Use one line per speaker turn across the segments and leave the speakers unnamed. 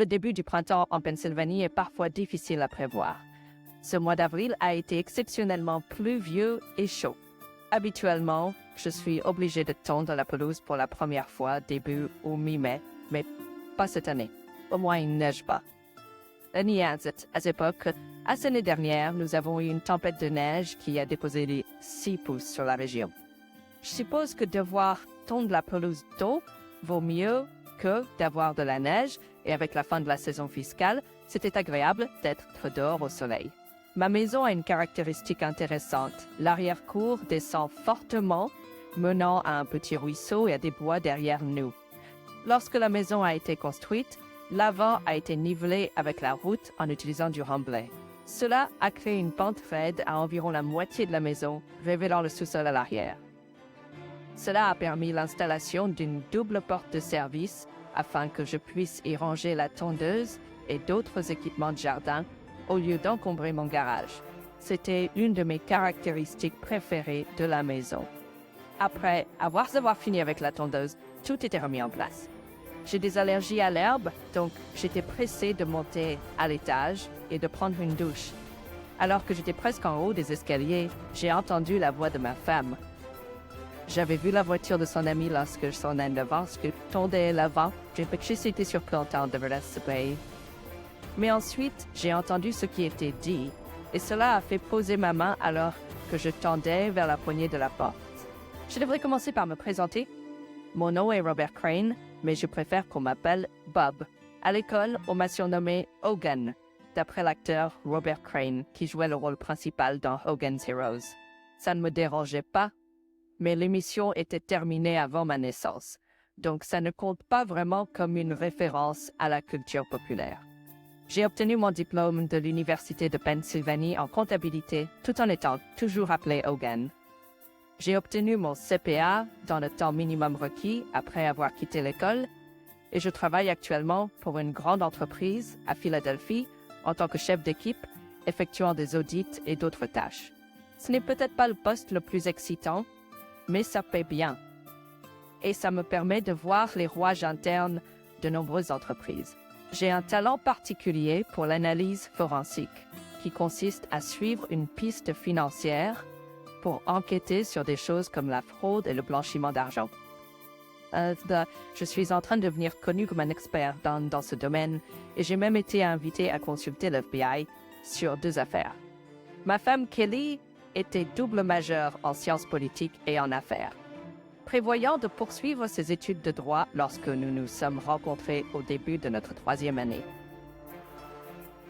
Le début du printemps en Pennsylvanie est parfois difficile à prévoir. Ce mois d'avril a été exceptionnellement pluvieux et chaud. Habituellement, je suis obligée de tondre la pelouse pour la première fois début ou mi-mai, mais pas cette année. Au moins, il ne neige pas. À cette époque, à l'année dernière, nous avons eu une tempête de neige qui a déposé les 6 pouces sur la région. Je suppose que devoir tondre la pelouse d'eau vaut mieux que d'avoir de la neige, et avec la fin de la saison fiscale, c'était agréable d'être dehors au soleil. Ma maison a une caractéristique intéressante. L'arrière-cour descend fortement, menant à un petit ruisseau et à des bois derrière nous. Lorsque la maison a été construite, l'avant a été nivelé avec la route en utilisant du remblai. Cela a créé une pente raide à environ la moitié de la maison, révélant le sous-sol à l'arrière. Cela a permis l'installation d'une double porte de service afin que je puisse y ranger la tondeuse et d'autres équipements de jardin au lieu d'encombrer mon garage. C'était une de mes caractéristiques préférées de la maison. Après avoir fini avec la tondeuse, tout était remis en place. J'ai des allergies à l'herbe, donc j'étais pressée de monter à l'étage et de prendre une douche. Alors que j'étais presque en haut des escaliers, j'ai entendu la voix de ma femme. J'avais vu la voiture de son ami lorsque je sonnais devant, ce que tondait l'avant. J'ai été surprenant de rester. Mais ensuite, j'ai entendu ce qui était dit, et cela a fait poser ma main alors que je tendais vers la poignée de la porte. Je devrais commencer par me présenter. Mon nom est Robert Crane, mais je préfère qu'on m'appelle Bob. À l'école, on m'a surnommé Hogan, d'après l'acteur Robert Crane, qui jouait le rôle principal dans Hogan's Heroes. Ça ne me dérangeait pas, mais l'émission était terminée avant ma naissance, donc ça ne compte pas vraiment comme une référence à la culture populaire. J'ai obtenu mon diplôme de l'Université de Pennsylvanie en comptabilité, tout en étant toujours appelé Hogan. J'ai obtenu mon CPA dans le temps minimum requis après avoir quitté l'école et je travaille actuellement pour une grande entreprise à Philadelphie en tant que chef d'équipe, effectuant des audits et d'autres tâches. Ce n'est peut-être pas le poste le plus excitant, mais ça paie bien. Et ça me permet de voir les rouages internes de nombreuses entreprises. J'ai un talent particulier pour l'analyse forensique, qui consiste à suivre une piste financière pour enquêter sur des choses comme la fraude et le blanchiment d'argent. Je suis en train de devenir connu comme un expert dans ce domaine et j'ai même été invité à consulter l'FBI sur 2 affaires. Ma femme Kelly était double majeure en sciences politiques et en affaires. Prévoyant de poursuivre ses études de droit lorsque nous nous sommes rencontrés au début de notre 3e année.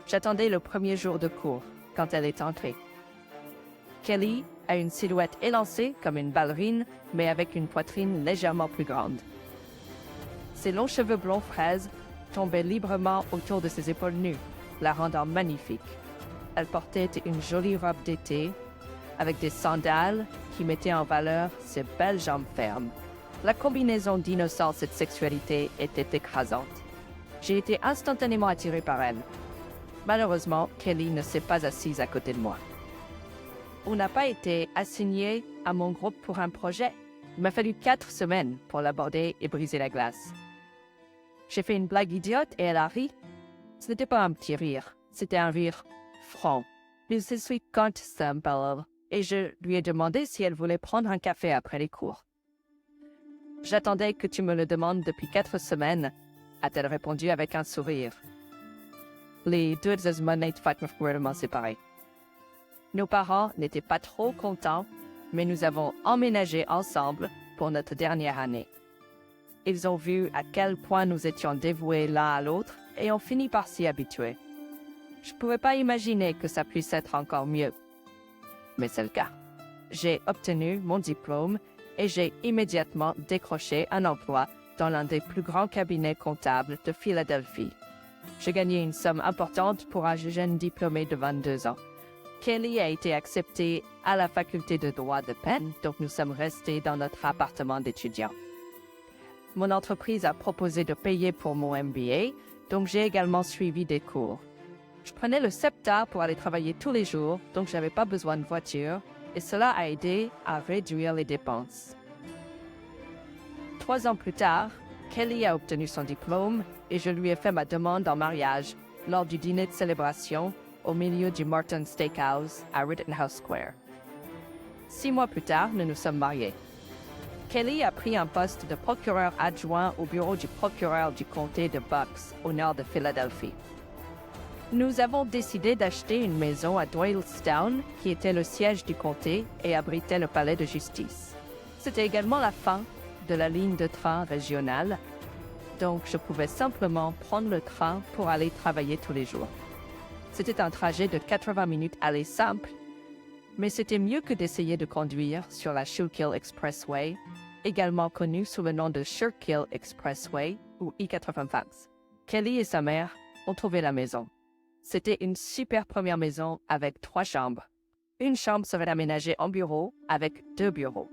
J'attendais le premier jour de cours quand elle est entrée. Kelly a une silhouette élancée comme une ballerine, mais avec une poitrine légèrement plus grande. Ses longs cheveux blonds fraises tombaient librement autour de ses épaules nues, la rendant magnifique. Elle portait une jolie robe d'été, avec des sandales qui mettaient en valeur ses belles jambes fermes. La combinaison d'innocence et de sexualité était écrasante. J'ai été instantanément attiré par elle. Malheureusement, Kelly ne s'est pas assise à côté de moi. On n'a pas été assigné à mon groupe pour un projet. Il m'a fallu 4 semaines pour l'aborder et briser la glace. J'ai fait une blague idiote et elle a ri. Ce n'était pas un petit rire, c'était un rire franc. Mais je suis simple. Et je lui ai demandé si elle voulait prendre un café après les cours. « J'attendais que tu me le demandes depuis 4 semaines, » a-t-elle répondu avec un sourire. Les 2 semaines m'ont séparés. Nos parents n'étaient pas trop contents, mais nous avons emménagé ensemble pour notre dernière année. Ils ont vu à quel point nous étions dévoués l'un à l'autre et ont fini par s'y habituer. Je ne pouvais pas imaginer que ça puisse être encore mieux. Mais c'est le cas. J'ai obtenu mon diplôme et j'ai immédiatement décroché un emploi dans l'un des plus grands cabinets comptables de Philadelphie. J'ai gagné une somme importante pour un jeune diplômé de 22 ans. Kelly a été acceptée à la faculté de droit de Penn, donc nous sommes restés dans notre appartement d'étudiants. Mon entreprise a proposé de payer pour mon MBA, donc j'ai également suivi des cours. Je prenais le SEPTA pour aller travailler tous les jours, donc je n'avais pas besoin de voiture, et cela a aidé à réduire les dépenses. 3 ans plus tard, Kelly a obtenu son diplôme et je lui ai fait ma demande en mariage lors du dîner de célébration au milieu du Morton Steakhouse à Rittenhouse Square. 6 mois plus tard, nous nous sommes mariés. Kelly a pris un poste de procureur adjoint au bureau du procureur du comté de Bucks, au nord de Philadelphie. Nous avons décidé d'acheter une maison à Doylestown, qui était le siège du comté et abritait le palais de justice. C'était également la fin de la ligne de train régionale, donc je pouvais simplement prendre le train pour aller travailler tous les jours. C'était un trajet de 80 minutes aller simple, mais c'était mieux que d'essayer de conduire sur la Schuylkill Expressway, également connue sous le nom de Schuylkill Expressway ou I-85. Kelly et sa mère ont trouvé la maison. C'était une super première maison avec 3 chambres. Une chambre serait aménagée en bureau avec 2 bureaux.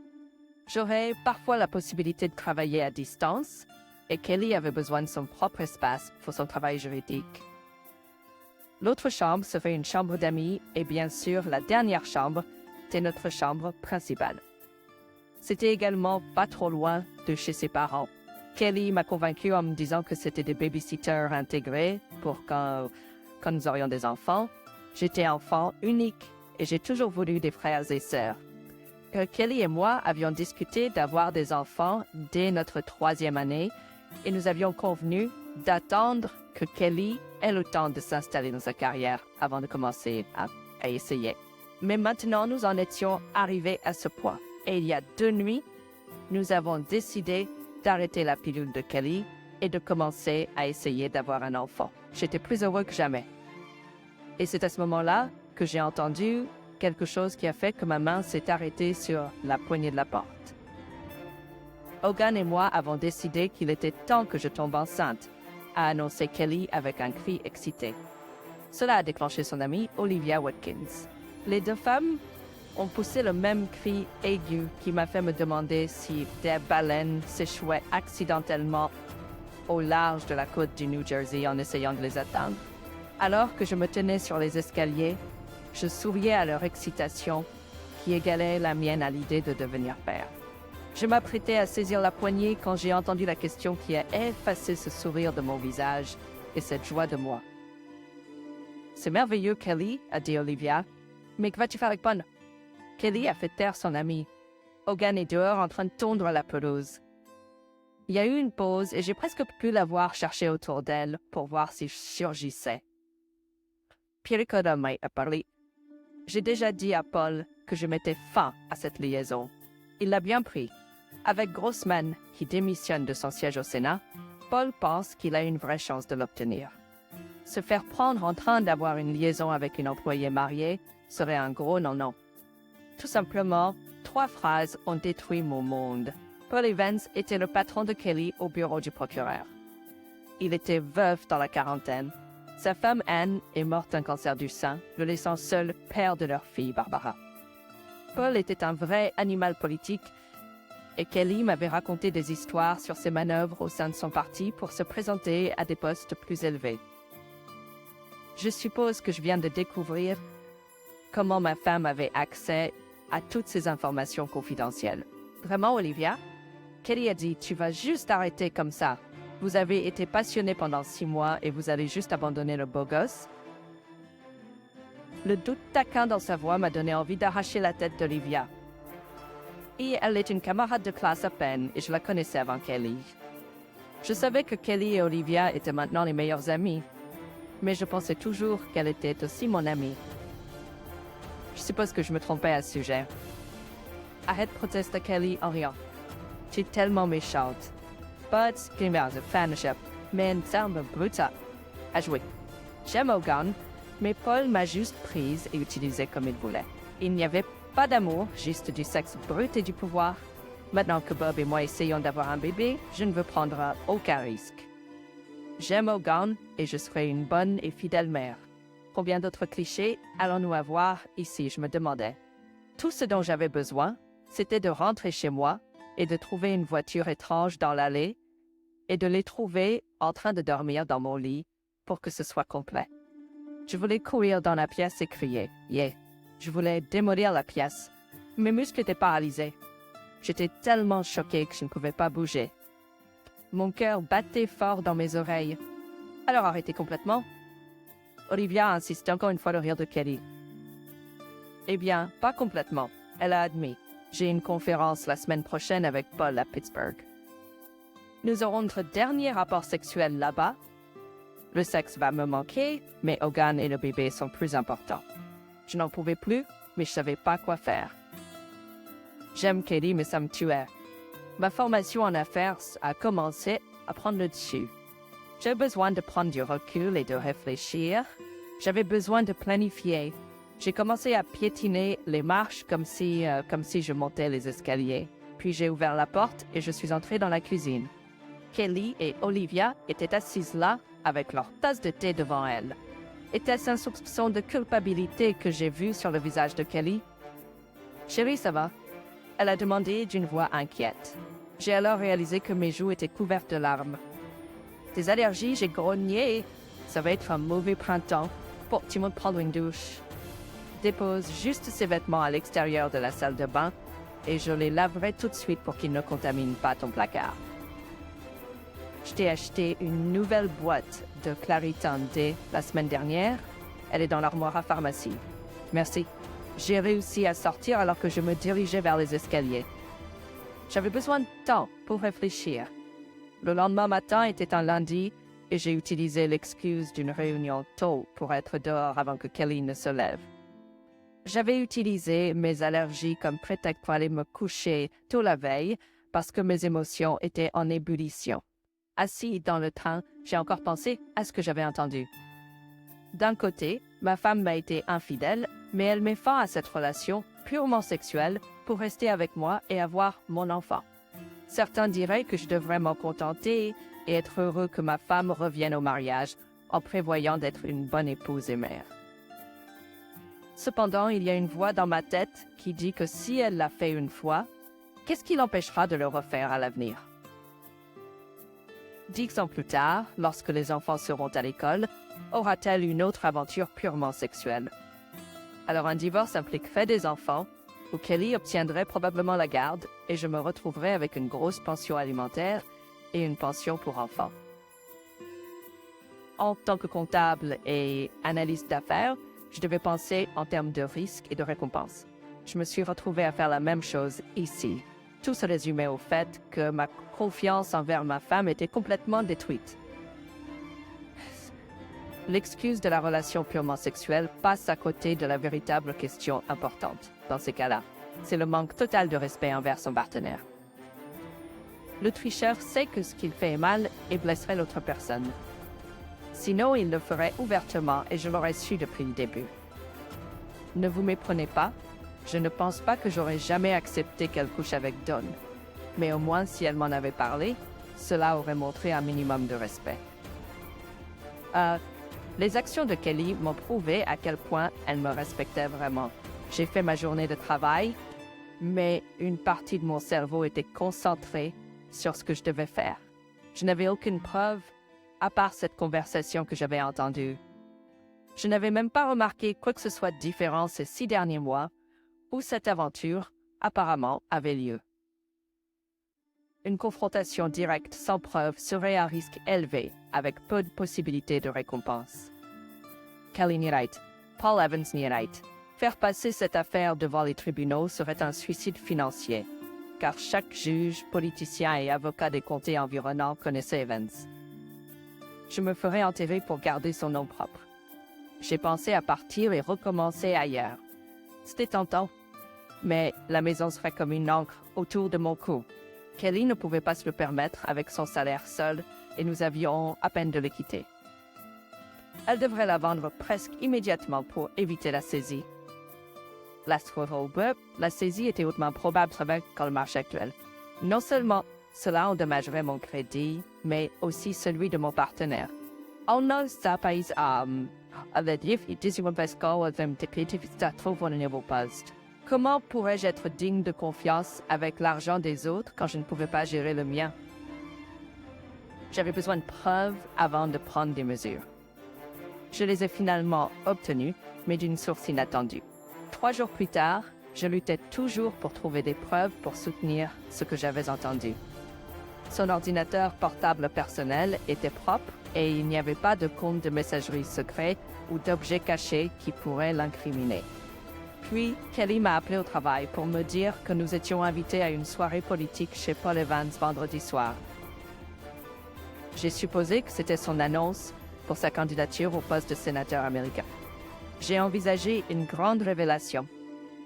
J'aurais parfois la possibilité de travailler à distance et Kelly avait besoin de son propre espace pour son travail juridique. L'autre chambre serait une chambre d'amis et bien sûr la dernière chambre était notre chambre principale. C'était également pas trop loin de chez ses parents. Kelly m'a convaincue en me disant que c'était des babysitters intégrés pour quand nous aurions des enfants. J'étais enfant unique et j'ai toujours voulu des frères et sœurs. Kelly et moi avions discuté d'avoir des enfants dès notre 3e année et nous avions convenu d'attendre que Kelly ait le temps de s'installer dans sa carrière avant de commencer à essayer. Mais maintenant, nous en étions arrivés à ce point. Et il y a 2 nuits, nous avons décidé d'arrêter la pilule de Kelly et de commencer à essayer d'avoir un enfant. J'étais plus heureux que jamais. Et c'est à ce moment-là que j'ai entendu quelque chose qui a fait que ma main s'est arrêtée sur la poignée de la porte. Hogan et moi avons décidé qu'il était temps que je tombe enceinte, a annoncé Kelly avec un cri excité. Cela a déclenché son amie Olivia Watkins. Les 2 femmes ont poussé le même cri aigu qui m'a fait me demander si des baleines s'échouaient accidentellement au large de la côte du New Jersey en essayant de les atteindre. Alors que je me tenais sur les escaliers, je souriais à leur excitation qui égalait la mienne à l'idée de devenir père. Je m'apprêtais à saisir la poignée quand j'ai entendu la question qui a effacé ce sourire de mon visage et cette joie de moi. « C'est merveilleux, Kelly, » a dit Olivia. « Mais que vas-tu faire avec Paul ?» Kelly a fait taire son ami. Hogan est dehors en train de tondre la pelouse. Il y a eu une pause et j'ai presque pu la voir chercher autour d'elle pour voir si je surgissais. Pierre Codom a parlé. J'ai déjà dit à Paul que je mettais fin à cette liaison. Il l'a bien pris. Avec Grossman, qui démissionne de son siège au Sénat, Paul pense qu'il a une vraie chance de l'obtenir. Se faire prendre en train d'avoir une liaison avec une employée mariée serait un gros non-non. Tout simplement, 3 phrases ont détruit mon monde. Paul Evans était le patron de Kelly au bureau du procureur. Il était veuf dans la quarantaine. Sa femme Anne est morte d'un cancer du sein, le laissant seul père de leur fille Barbara. Paul était un vrai animal politique et Kelly m'avait raconté des histoires sur ses manœuvres au sein de son parti pour se présenter à des postes plus élevés. Je suppose que je viens de découvrir comment ma femme avait accès à toutes ces informations confidentielles. Vraiment, Olivia? Kelly a dit, tu vas juste arrêter comme ça. Vous avez été passionnés pendant 6 mois et vous allez juste abandonner le beau gosse. Le doute taquin dans sa voix m'a donné envie d'arracher la tête d'Olivia. Et elle est une camarade de classe à peine et je la connaissais avant Kelly. Je savais que Kelly et Olivia étaient maintenant les meilleures amies, mais je pensais toujours qu'elle était aussi mon amie. Je suppose que je me trompais à ce sujet. Arrête, protesta Kelly en riant. Tu es tellement méchante. But, primers de fanship, mais une terme bruta. À jouer. J'aime Hogan, mais Paul m'a juste prise et utilisée comme il voulait. Il n'y avait pas d'amour, juste du sexe brut et du pouvoir. Maintenant que Bob et moi essayons d'avoir un bébé, je ne veux prendre aucun risque. J'aime Hogan et je serai une bonne et fidèle mère. Combien d'autres clichés allons-nous avoir ici, je me demandais. Tout ce dont j'avais besoin, c'était de rentrer chez moi et de trouver une voiture étrange dans l'allée et de les trouver en train de dormir dans mon lit pour que ce soit complet. Je voulais courir dans la pièce et crier « Yeah ». Je voulais démolir la pièce. Mes muscles étaient paralysés. J'étais tellement choquée que je ne pouvais pas bouger. Mon cœur battait fort dans mes oreilles. Alors arrêtez complètement. Olivia insiste encore une fois le rire de Kelly. Eh bien, pas complètement. Elle a admis. J'ai une conférence la semaine prochaine avec Paul à Pittsburgh. Nous aurons notre dernier rapport sexuel là-bas. Le sexe va me manquer, mais Hogan et le bébé sont plus importants. Je n'en pouvais plus, mais je savais pas quoi faire. J'aime Kelly, mais ça me tuait. Ma formation en affaires a commencé à prendre le dessus. J'ai besoin de prendre du recul et de réfléchir. J'avais besoin de planifier. J'ai commencé à piétiner les marches comme si je montais les escaliers. Puis j'ai ouvert la porte et je suis entrée dans la cuisine. Kelly et Olivia étaient assises là avec leur tasse de thé devant elles. Était-ce un soupçon de culpabilité que j'ai vu sur le visage de Kelly? « Chérie, ça va? » Elle a demandé d'une voix inquiète. J'ai alors réalisé que mes joues étaient couvertes de larmes. « Des allergies, j'ai grogné. Ça va être un mauvais printemps. Porte-moi prendre une douche. » Dépose juste ses vêtements à l'extérieur de la salle de bain et je les laverai tout de suite pour qu'ils ne contaminent pas ton placard. Je t'ai acheté une nouvelle boîte de Claritin D la semaine dernière. Elle est dans l'armoire à pharmacie. Merci. J'ai réussi à sortir alors que je me dirigeais vers les escaliers. J'avais besoin de temps pour réfléchir. Le lendemain matin était un lundi et j'ai utilisé l'excuse d'une réunion tôt pour être dehors avant que Kelly ne se lève. J'avais utilisé mes allergies comme prétexte pour aller me coucher tôt la veille parce que mes émotions étaient en ébullition. Assis dans le train, j'ai encore pensé à ce que j'avais entendu. D'un côté, ma femme m'a été infidèle, mais elle met fin à cette relation purement sexuelle pour rester avec moi et avoir mon enfant. Certains diraient que je devrais m'en contenter et être heureux que ma femme revienne au mariage en prévoyant d'être une bonne épouse et mère. Cependant, il y a une voix dans ma tête qui dit que si elle l'a fait une fois, qu'est-ce qui l'empêchera de le refaire à l'avenir? 10 ans plus tard, lorsque les enfants seront à l'école, aura-t-elle une autre aventure purement sexuelle? Alors un divorce impliquerait des enfants, où Kelly obtiendrait probablement la garde et je me retrouverais avec une grosse pension alimentaire et une pension pour enfants. En tant que comptable et analyste d'affaires, je devais penser en termes de risques et de récompenses. Je me suis retrouvée à faire la même chose ici. Tout se résumait au fait que ma confiance envers ma femme était complètement détruite. L'excuse de la relation purement sexuelle passe à côté de la véritable question importante. Dans ces cas-là, c'est le manque total de respect envers son partenaire. Le tricheur sait que ce qu'il fait est mal et blesserait l'autre personne. Sinon, il le ferait ouvertement et je l'aurais su depuis le début. Ne vous méprenez pas, je ne pense pas que j'aurais jamais accepté qu'elle couche avec Don. Mais au moins, si elle m'en avait parlé, cela aurait montré un minimum de respect. Les actions de Kelly m'ont prouvé à quel point elle me respectait vraiment. J'ai fait ma journée de travail, mais une partie de mon cerveau était concentrée sur ce que je devais faire. Je n'avais aucune preuve, à part cette conversation que j'avais entendue. Je n'avais même pas remarqué quoi que ce soit de différent ces 6 derniers mois où cette aventure, apparemment, avait lieu. Une confrontation directe sans preuve serait à risque élevé, avec peu de possibilités de récompense. Kelly n'y right. Paul Evans n'y right. Faire passer cette affaire devant les tribunaux serait un suicide financier, car chaque juge, politicien et avocat des comtés environnants connaissait Evans. Je me ferais enterrer pour garder son nom propre. J'ai pensé à partir et recommencer ailleurs. C'était tentant, mais la maison serait comme une encre autour de mon cou. Kelly ne pouvait pas se le permettre avec son salaire seul et nous avions à peine de le quitter. Elle devrait la vendre presque immédiatement pour éviter la saisie. La saisie était hautement probable avec le marché actuel. Non seulement cela endommagerait mon crédit, mais aussi celui de mon partenaire. On a sa pays Comment pourrais-je être digne de confiance avec l'argent des autres quand je ne pouvais pas gérer le mien? J'avais besoin de preuves avant de prendre des mesures. Je les ai finalement obtenues, mais d'une source inattendue. 3 jours plus tard, je luttais toujours pour trouver des preuves pour soutenir ce que j'avais entendu. Son ordinateur portable personnel était propre et il n'y avait pas de compte de messagerie secret ou d'objets cachés qui pourraient l'incriminer. Puis, Kelly m'a appelé au travail pour me dire que nous étions invités à une soirée politique chez Paul Evans vendredi soir. J'ai supposé que c'était son annonce pour sa candidature au poste de sénateur américain. J'ai envisagé une grande révélation,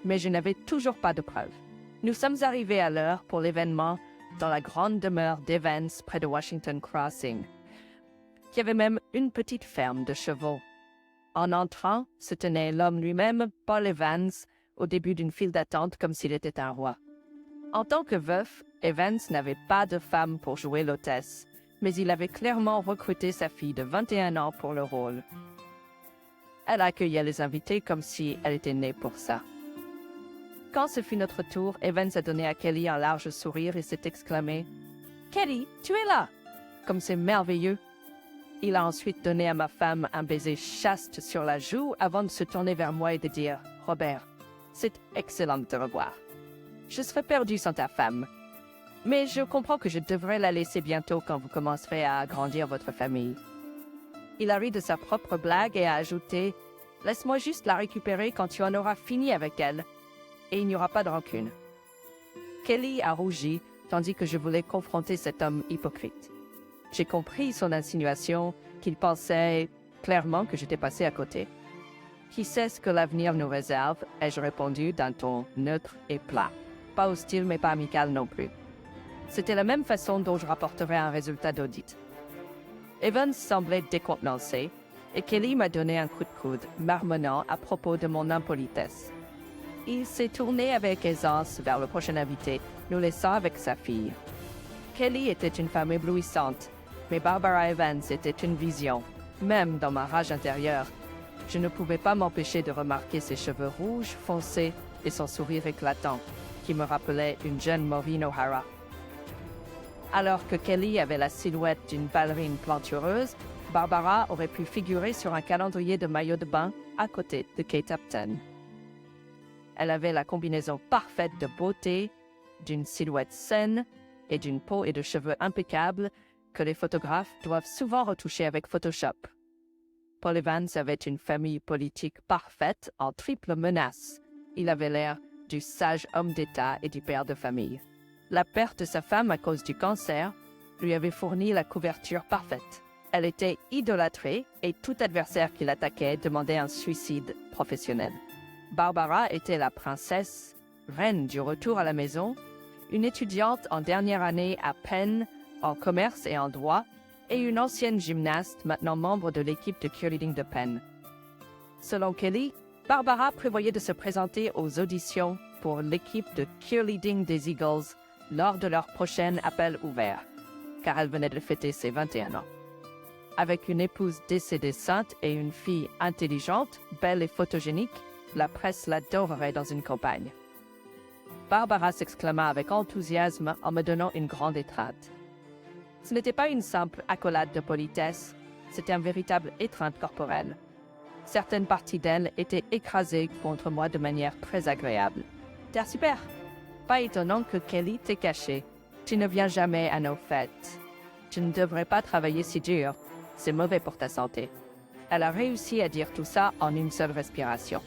mais je n'avais toujours pas de preuves. Nous sommes arrivés à l'heure pour l'événement dans la grande demeure d'Evans près de Washington Crossing, qui avait même une petite ferme de chevaux. En entrant, se tenait l'homme lui-même, Paul Evans, au début d'une file d'attente comme s'il était un roi. En tant que veuf, Evans n'avait pas de femme pour jouer l'hôtesse, mais il avait clairement recruté sa fille de 21 ans pour le rôle. Elle accueillait les invités comme si elle était née pour ça. Quand ce fut notre tour, Evans a donné à Kelly un large sourire et s'est exclamé « Kelly, tu es là !» Comme c'est merveilleux. Il a ensuite donné à ma femme un baiser chaste sur la joue avant de se tourner vers moi et de dire « Robert, c'est excellent de te revoir. Je serais perdu sans ta femme. Mais je comprends que je devrais la laisser bientôt quand vous commencerez à agrandir votre famille. » Il a ri de sa propre blague et a ajouté « Laisse-moi juste la récupérer quand tu en auras fini avec elle. Et il n'y aura pas de rancune. » Kelly a rougi, tandis que je voulais confronter cet homme hypocrite. J'ai compris son insinuation, qu'il pensait clairement que j'étais passé à côté. « Qui sait ce que l'avenir nous réserve ?» ai-je répondu d'un ton neutre et plat. Pas hostile, mais pas amical non plus. C'était la même façon dont je rapporterais un résultat d'audit. Evans semblait décontenancé, et Kelly m'a donné un coup de coude, marmonnant à propos de mon impolitesse. Il s'est tourné avec aisance vers le prochain invité, nous laissant avec sa fille. Kelly était une femme éblouissante, mais Barbara Evans était une vision, même dans ma rage intérieure. Je ne pouvais pas m'empêcher de remarquer ses cheveux rouges foncés et son sourire éclatant, qui me rappelait une jeune Maureen O'Hara. Alors que Kelly avait la silhouette d'une ballerine plantureuse, Barbara aurait pu figurer sur un calendrier de maillot de bain à côté de Kate Upton. Elle avait la combinaison parfaite de beauté, d'une silhouette saine et d'une peau et de cheveux impeccables que les photographes doivent souvent retoucher avec Photoshop. Paul Evans avait une famille politique parfaite en triple menace. Il avait l'air du sage homme d'État et du père de famille. La perte de sa femme à cause du cancer lui avait fourni la couverture parfaite. Elle était idolâtrée et tout adversaire qui l'attaquait demandait un suicide professionnel. Barbara était la princesse, reine du retour à la maison, une étudiante en dernière année à Penn, en commerce et en droit, et une ancienne gymnaste maintenant membre de l'équipe de cheerleading de Penn. Selon Kelly, Barbara prévoyait de se présenter aux auditions pour l'équipe de cheerleading des Eagles lors de leur prochain appel ouvert, car elle venait de fêter ses 21 ans. Avec une épouse décédée sainte et une fille intelligente, belle et photogénique, la presse l'adorerait dans une campagne. Barbara s'exclama avec enthousiasme en me donnant une grande étreinte. Ce n'était pas une simple accolade de politesse, c'était un véritable étreinte corporelle. Certaines parties d'elle étaient écrasées contre moi de manière très agréable. « T'es super! Pas étonnant que Kelly t'ait caché. Tu ne viens jamais à nos fêtes. Tu ne devrais pas travailler si dur. C'est mauvais pour ta santé. » Elle a réussi à dire tout ça en une seule respiration.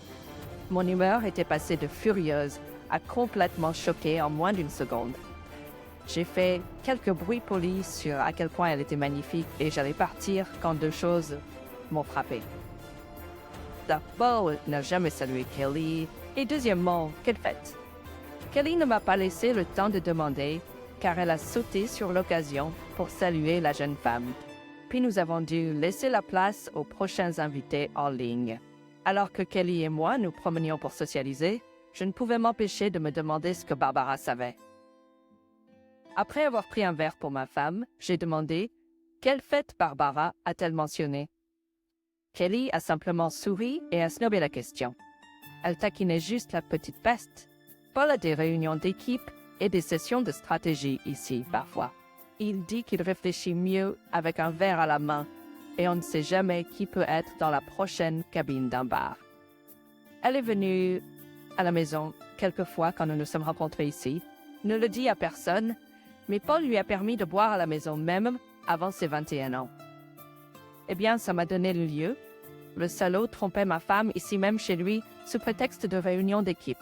Mon humeur était passée de furieuse à complètement choquée en moins d'une seconde. J'ai fait quelques bruits polis sur à quel point elle était magnifique et j'allais partir quand deux choses m'ont frappé. D'abord, elle n'a jamais salué Kelly, et deuxièmement, quelle fête! Kelly ne m'a pas laissé le temps de demander, car elle a sauté sur l'occasion pour saluer la jeune femme. Puis nous avons dû laisser la place aux prochains invités en ligne. Alors que Kelly et moi nous promenions pour socialiser, je ne pouvais m'empêcher de me demander ce que Barbara savait. Après avoir pris un verre pour ma femme, j'ai demandé « Quelle fête Barbara a-t-elle mentionné ?» Kelly a simplement souri et a snobé la question. Elle taquinait juste la petite peste. Paul a des réunions d'équipe et des sessions de stratégie ici, parfois. Il dit qu'il réfléchit mieux avec un verre à la main et on ne sait jamais qui peut être dans la prochaine cabine d'un bar. Elle est venue à la maison quelques fois quand nous nous sommes rencontrés ici, ne le dit à personne, mais Paul lui a permis de boire à la maison même avant ses 21 ans. Eh bien, ça m'a donné le lieu. Le salaud trompait ma femme ici même chez lui sous prétexte de réunion d'équipe.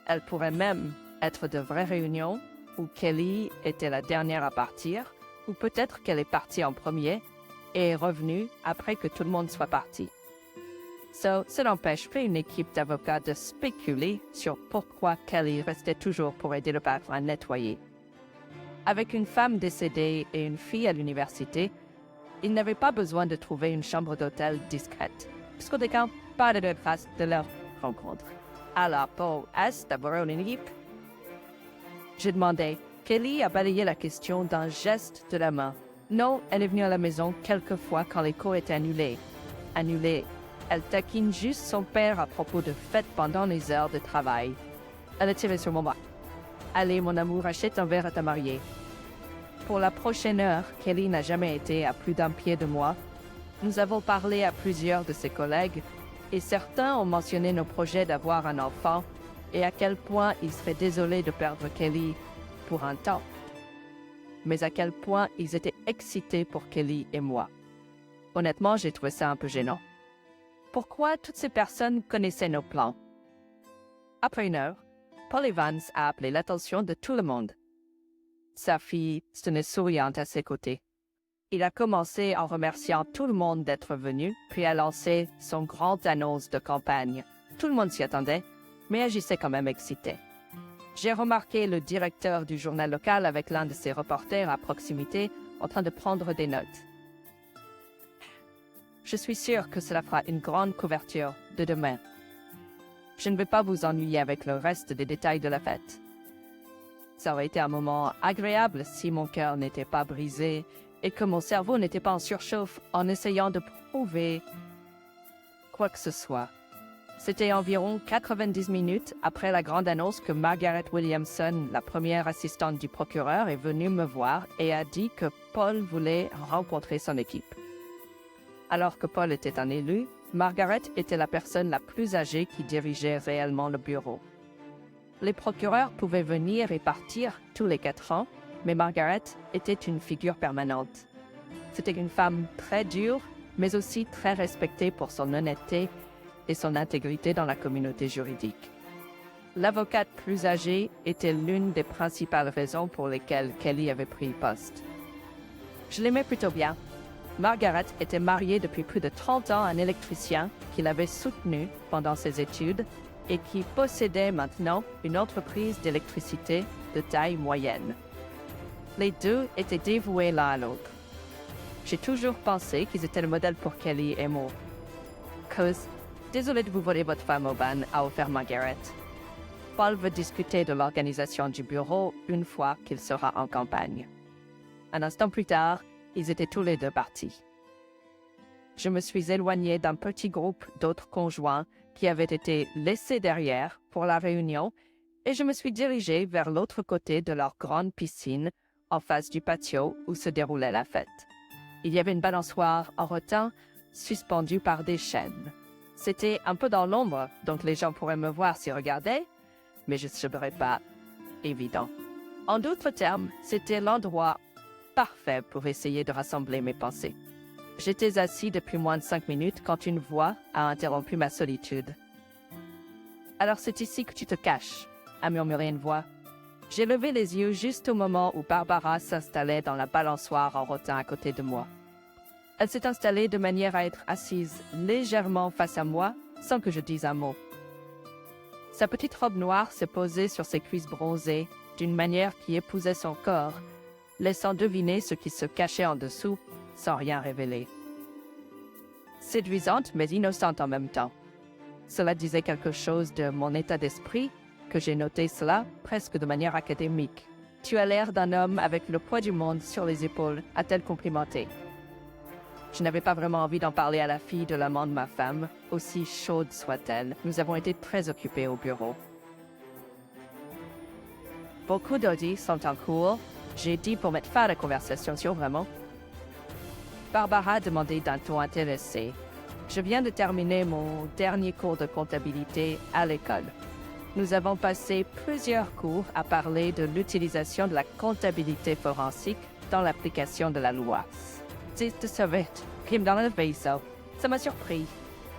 Elle pourrait même être de vraies réunions où Kelly était la dernière à partir, ou peut-être qu'elle est partie en premier et est revenue après que tout le monde soit parti. Ça n'empêche pas une équipe d'avocats de spéculer sur pourquoi Kelly restait toujours pour aider le père à nettoyer. Avec une femme décédée et une fille à l'université, il n'avait pas besoin de trouver une chambre d'hôtel discrète, puisqu'au décamp, pas de trace de leur rencontre. Alors, Paul, est-ce d'abord une équipe? J'ai demandé. Kelly a balayé la question d'un geste de la main. Non, elle est venue à la maison quelques fois quand les cours étaient annulés. Annulés. Elle taquine juste son père à propos de fêtes pendant les heures de travail. Elle a tiré sur mon bras. Allez, mon amour, achète un verre à ta mariée. Pour la prochaine heure, Kelly n'a jamais été à plus d'un pied de moi. Nous avons parlé à plusieurs de ses collègues et certains ont mentionné nos projets d'avoir un enfant et à quel point ils seraient désolés de perdre Kelly pour un temps. Mais à quel point ils étaient excités pour Kelly et moi. Honnêtement, j'ai trouvé ça un peu gênant. Pourquoi toutes ces personnes connaissaient nos plans? Après une heure, Paul Evans a appelé l'attention de tout le monde. Sa fille tenait souriante à ses côtés. Il a commencé en remerciant tout le monde d'être venu, puis a lancé son grand annonce de campagne. Tout le monde s'y attendait, mais agissait quand même excité. J'ai remarqué le directeur du journal local avec l'un de ses reporters à proximité en train de prendre des notes. Je suis sûre que cela fera une grande couverture de demain. Je ne vais pas vous ennuyer avec le reste des détails de la fête. Ça aurait été un moment agréable si mon cœur n'était pas brisé et que mon cerveau n'était pas en surchauffe en essayant de prouver quoi que ce soit. C'était environ 90 minutes après la grande annonce que Margaret Williamson, la première assistante du procureur, est venue me voir et a dit que Paul voulait rencontrer son équipe. Alors que Paul était un élu, Margaret était la personne la plus âgée qui dirigeait réellement le bureau. Les procureurs pouvaient venir et partir tous les 4 ans, mais Margaret était une figure permanente. C'était une femme très dure, mais aussi très respectée pour son honnêteté et son intégrité dans la communauté juridique. L'avocate plus âgée était l'une des principales raisons pour lesquelles Kelly avait pris le poste. Je l'aimais plutôt bien. Margaret était mariée depuis plus de 30 ans à un électricien qui l'avait soutenu pendant ses études et qui possédait maintenant une entreprise d'électricité de taille moyenne. Les deux étaient dévoués l'un à l'autre. J'ai toujours pensé qu'ils étaient le modèle pour Kelly et moi. Cause, désolé de vous voler votre femme au ban, a offert Margaret. Paul veut discuter de l'organisation du bureau une fois qu'il sera en campagne. Un instant plus tard, ils étaient tous les deux partis. Je me suis éloignée d'un petit groupe d'autres conjoints qui avaient été laissés derrière pour la réunion et je me suis dirigée vers l'autre côté de leur grande piscine en face du patio où se déroulait la fête. Il y avait une balançoire en rotin suspendue par des chaînes. C'était un peu dans l'ombre, donc les gens pourraient me voir s'ils regardaient, mais je ne serais pas évident. En d'autres termes, c'était l'endroit parfait pour essayer de rassembler mes pensées. J'étais assis depuis moins de 5 minutes quand une voix a interrompu ma solitude. « Alors c'est ici que tu te caches » a murmuré une voix. J'ai levé les yeux juste au moment où Barbara s'installait dans la balançoire en rotin à côté de moi. Elle s'est installée de manière à être assise légèrement face à moi sans que je dise un mot. Sa petite robe noire s'est posée sur ses cuisses bronzées d'une manière qui épousait son corps, laissant deviner ce qui se cachait en dessous sans rien révéler. Séduisante mais innocente en même temps. Cela disait quelque chose de mon état d'esprit que j'ai noté cela presque de manière académique. « Tu as l'air d'un homme avec le poids du monde sur les épaules », a-t-elle complimenté. Je n'avais pas vraiment envie d'en parler à la fille de l'amant de ma femme, aussi chaude soit-elle. Nous avons été très occupés au bureau. Beaucoup d'audits sont en cours. J'ai dit pour mettre fin à la conversation, vraiment. Barbara a demandé d'un ton intéressé. Je viens de terminer mon dernier cours de comptabilité à l'école. Nous avons passé plusieurs cours à parler de l'utilisation de la comptabilité forensique dans l'application de la loi. C'est ça vite, crime dans le vaisseau. Ça m'a surpris.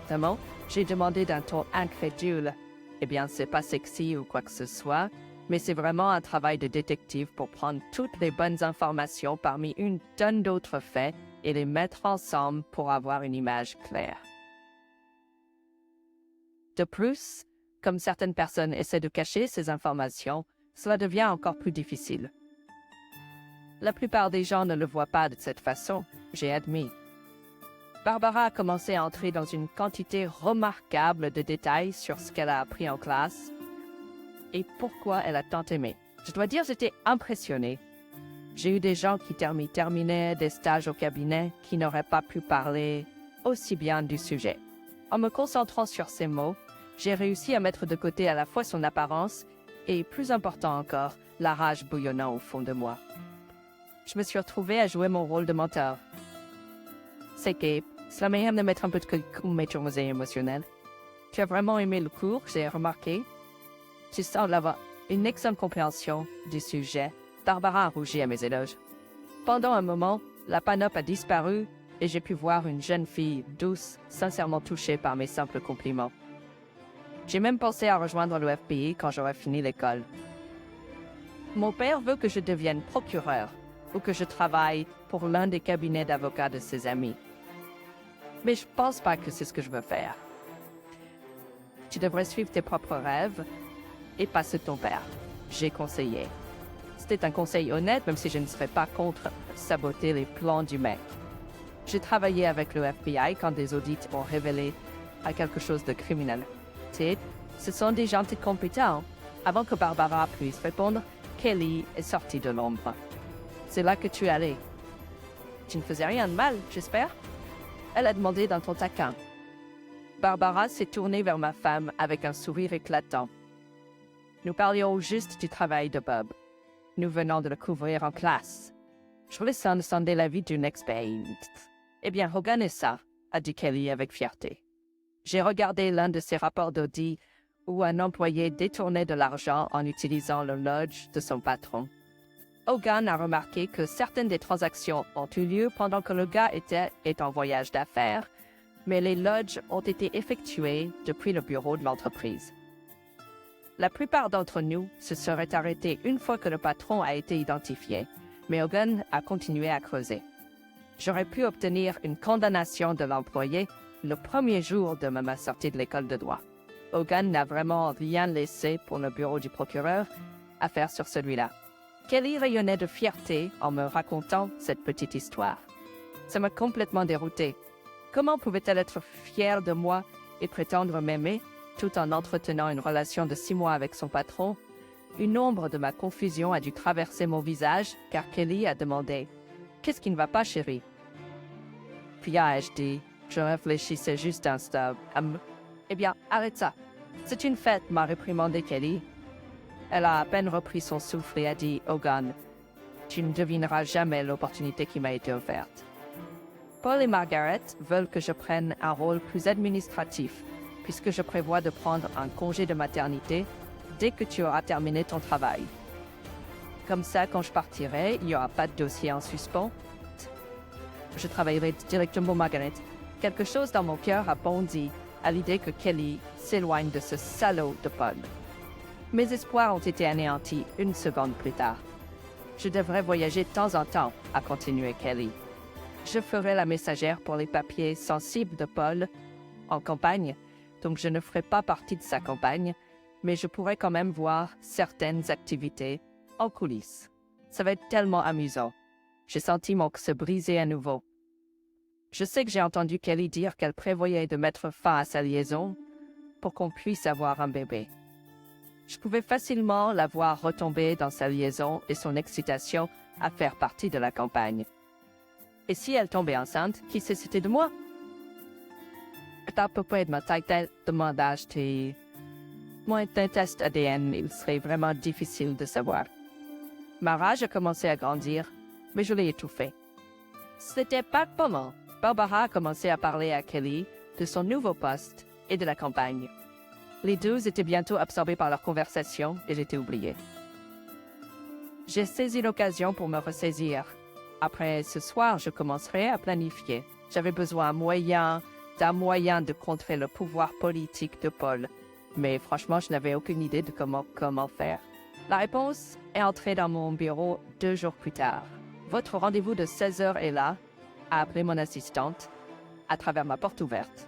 Notamment, j'ai demandé d'un ton incrédule. Eh bien, c'est pas sexy ou quoi que ce soit, mais c'est vraiment un travail de détective pour prendre toutes les bonnes informations parmi une tonne d'autres faits et les mettre ensemble pour avoir une image claire. De plus, comme certaines personnes essaient de cacher ces informations, cela devient encore plus difficile. La plupart des gens ne le voient pas de cette façon, j'ai admis. Barbara a commencé à entrer dans une quantité remarquable de détails sur ce qu'elle a appris en classe et pourquoi elle a tant aimé. Je dois dire, j'étais impressionnée. J'ai eu des gens qui terminaient des stages au cabinet qui n'auraient pas pu parler aussi bien du sujet. En me concentrant sur ces mots, j'ai réussi à mettre de côté à la fois son apparence et, plus important encore, la rage bouillonnant au fond de moi. Je me suis retrouvée à jouer mon rôle de mentor. C'est que cela m'aide de mettre un peu de maîtrise émotionnelle. Tu as vraiment aimé le cours, j'ai remarqué. Tu sembles avoir une excellente compréhension du sujet. Barbara a rougi à mes éloges. Pendant un moment, la panope a disparu et j'ai pu voir une jeune fille douce, sincèrement touchée par mes simples compliments. J'ai même pensé à rejoindre le FBI quand j'aurai fini l'école. Mon père veut que je devienne procureur ou que je travaille pour l'un des cabinets d'avocats de ses amis. Mais je pense pas que c'est ce que je veux faire. Tu devrais suivre tes propres rêves et pas ceux de ton père. J'ai conseillé. C'était un conseil honnête, même si je ne serais pas contre saboter les plans du mec. J'ai travaillé avec le FBI quand des audits ont révélé à quelque chose de criminel. Ce sont des gens compétents. Avant que Barbara puisse répondre, Kelly est sortie de l'ombre. C'est là que tu es allé. Tu ne faisais rien de mal, j'espère? Elle a demandé d'un ton taquin. Barbara s'est tournée vers ma femme avec un sourire éclatant. Nous parlions juste du travail de Bob. Nous venons de le couvrir en classe. Je voulais sonder la vie d'une expérience. Eh bien, regardez ça, a dit Kelly avec fierté. J'ai regardé l'un de ses rapports d'audit où un employé détournait de l'argent en utilisant le lodge de son patron. Hogan a remarqué que certaines des transactions ont eu lieu pendant que le gars est en voyage d'affaires, mais les lodges ont été effectués depuis le bureau de l'entreprise. La plupart d'entre nous se seraient arrêtés une fois que le patron a été identifié, mais Hogan a continué à creuser. J'aurais pu obtenir une condamnation de l'employé le premier jour de ma sortie de l'école de droit. Hogan n'a vraiment rien laissé pour le bureau du procureur à faire sur celui-là. Kelly rayonnait de fierté en me racontant cette petite histoire. Ça m'a complètement déroutée. Comment pouvait-elle être fière de moi et prétendre m'aimer tout en entretenant une relation de 6 mois avec son patron? Une ombre de ma confusion a dû traverser mon visage car Kelly a demandé « Qu'est-ce qui ne va pas, chérie? » Puis ai-je dit « Je réfléchissais juste un instant. Eh bien, arrête ça. C'est une fête, m'a réprimandé Kelly. Elle a à peine repris son souffle et a dit « Hogan, tu ne devineras jamais l'opportunité qui m'a été offerte. Paul et Margaret veulent que je prenne un rôle plus administratif, puisque je prévois de prendre un congé de maternité dès que tu auras terminé ton travail. Comme ça, quand je partirai, il n'y aura pas de dossier en suspens. Je travaillerai directement pour Margaret. Quelque chose dans mon cœur a bondi à l'idée que Kelly s'éloigne de ce salaud de Paul. Mes espoirs ont été anéantis 1 seconde plus tard. Je devrais voyager de temps en temps, a continué Kelly. Je ferai la messagère pour les papiers sensibles de Paul en campagne, donc je ne ferai pas partie de sa campagne, mais je pourrai quand même voir certaines activités en coulisses. Ça va être tellement amusant. J'ai senti mon cœur se briser à nouveau. Je sais que j'ai entendu Kelly dire qu'elle prévoyait de mettre fin à sa liaison pour qu'on puisse avoir un bébé. Je pouvais facilement la voir retomber dans sa liaison et son excitation à faire partie de la campagne. Et si elle tombait enceinte, qui sait c'était de moi? À peu près de ma taille, demandai-je. Moins d'un test ADN, il serait vraiment difficile de savoir. Ma rage a commencé à grandir, mais je l'ai étouffée. C'était pas comment. Barbara a commencé à parler à Kelly de son nouveau poste et de la campagne. Les deux étaient bientôt absorbés par leur conversation et j'étais oubliée. J'ai saisi l'occasion pour me ressaisir. Après ce soir, je commencerai à planifier. J'avais besoin d'un moyen de contrer le pouvoir politique de Paul. Mais franchement, je n'avais aucune idée de comment faire. La réponse est entrée dans mon bureau 2 jours plus tard. Votre rendez-vous de 16h est là, a appelé mon assistante, à travers ma porte ouverte.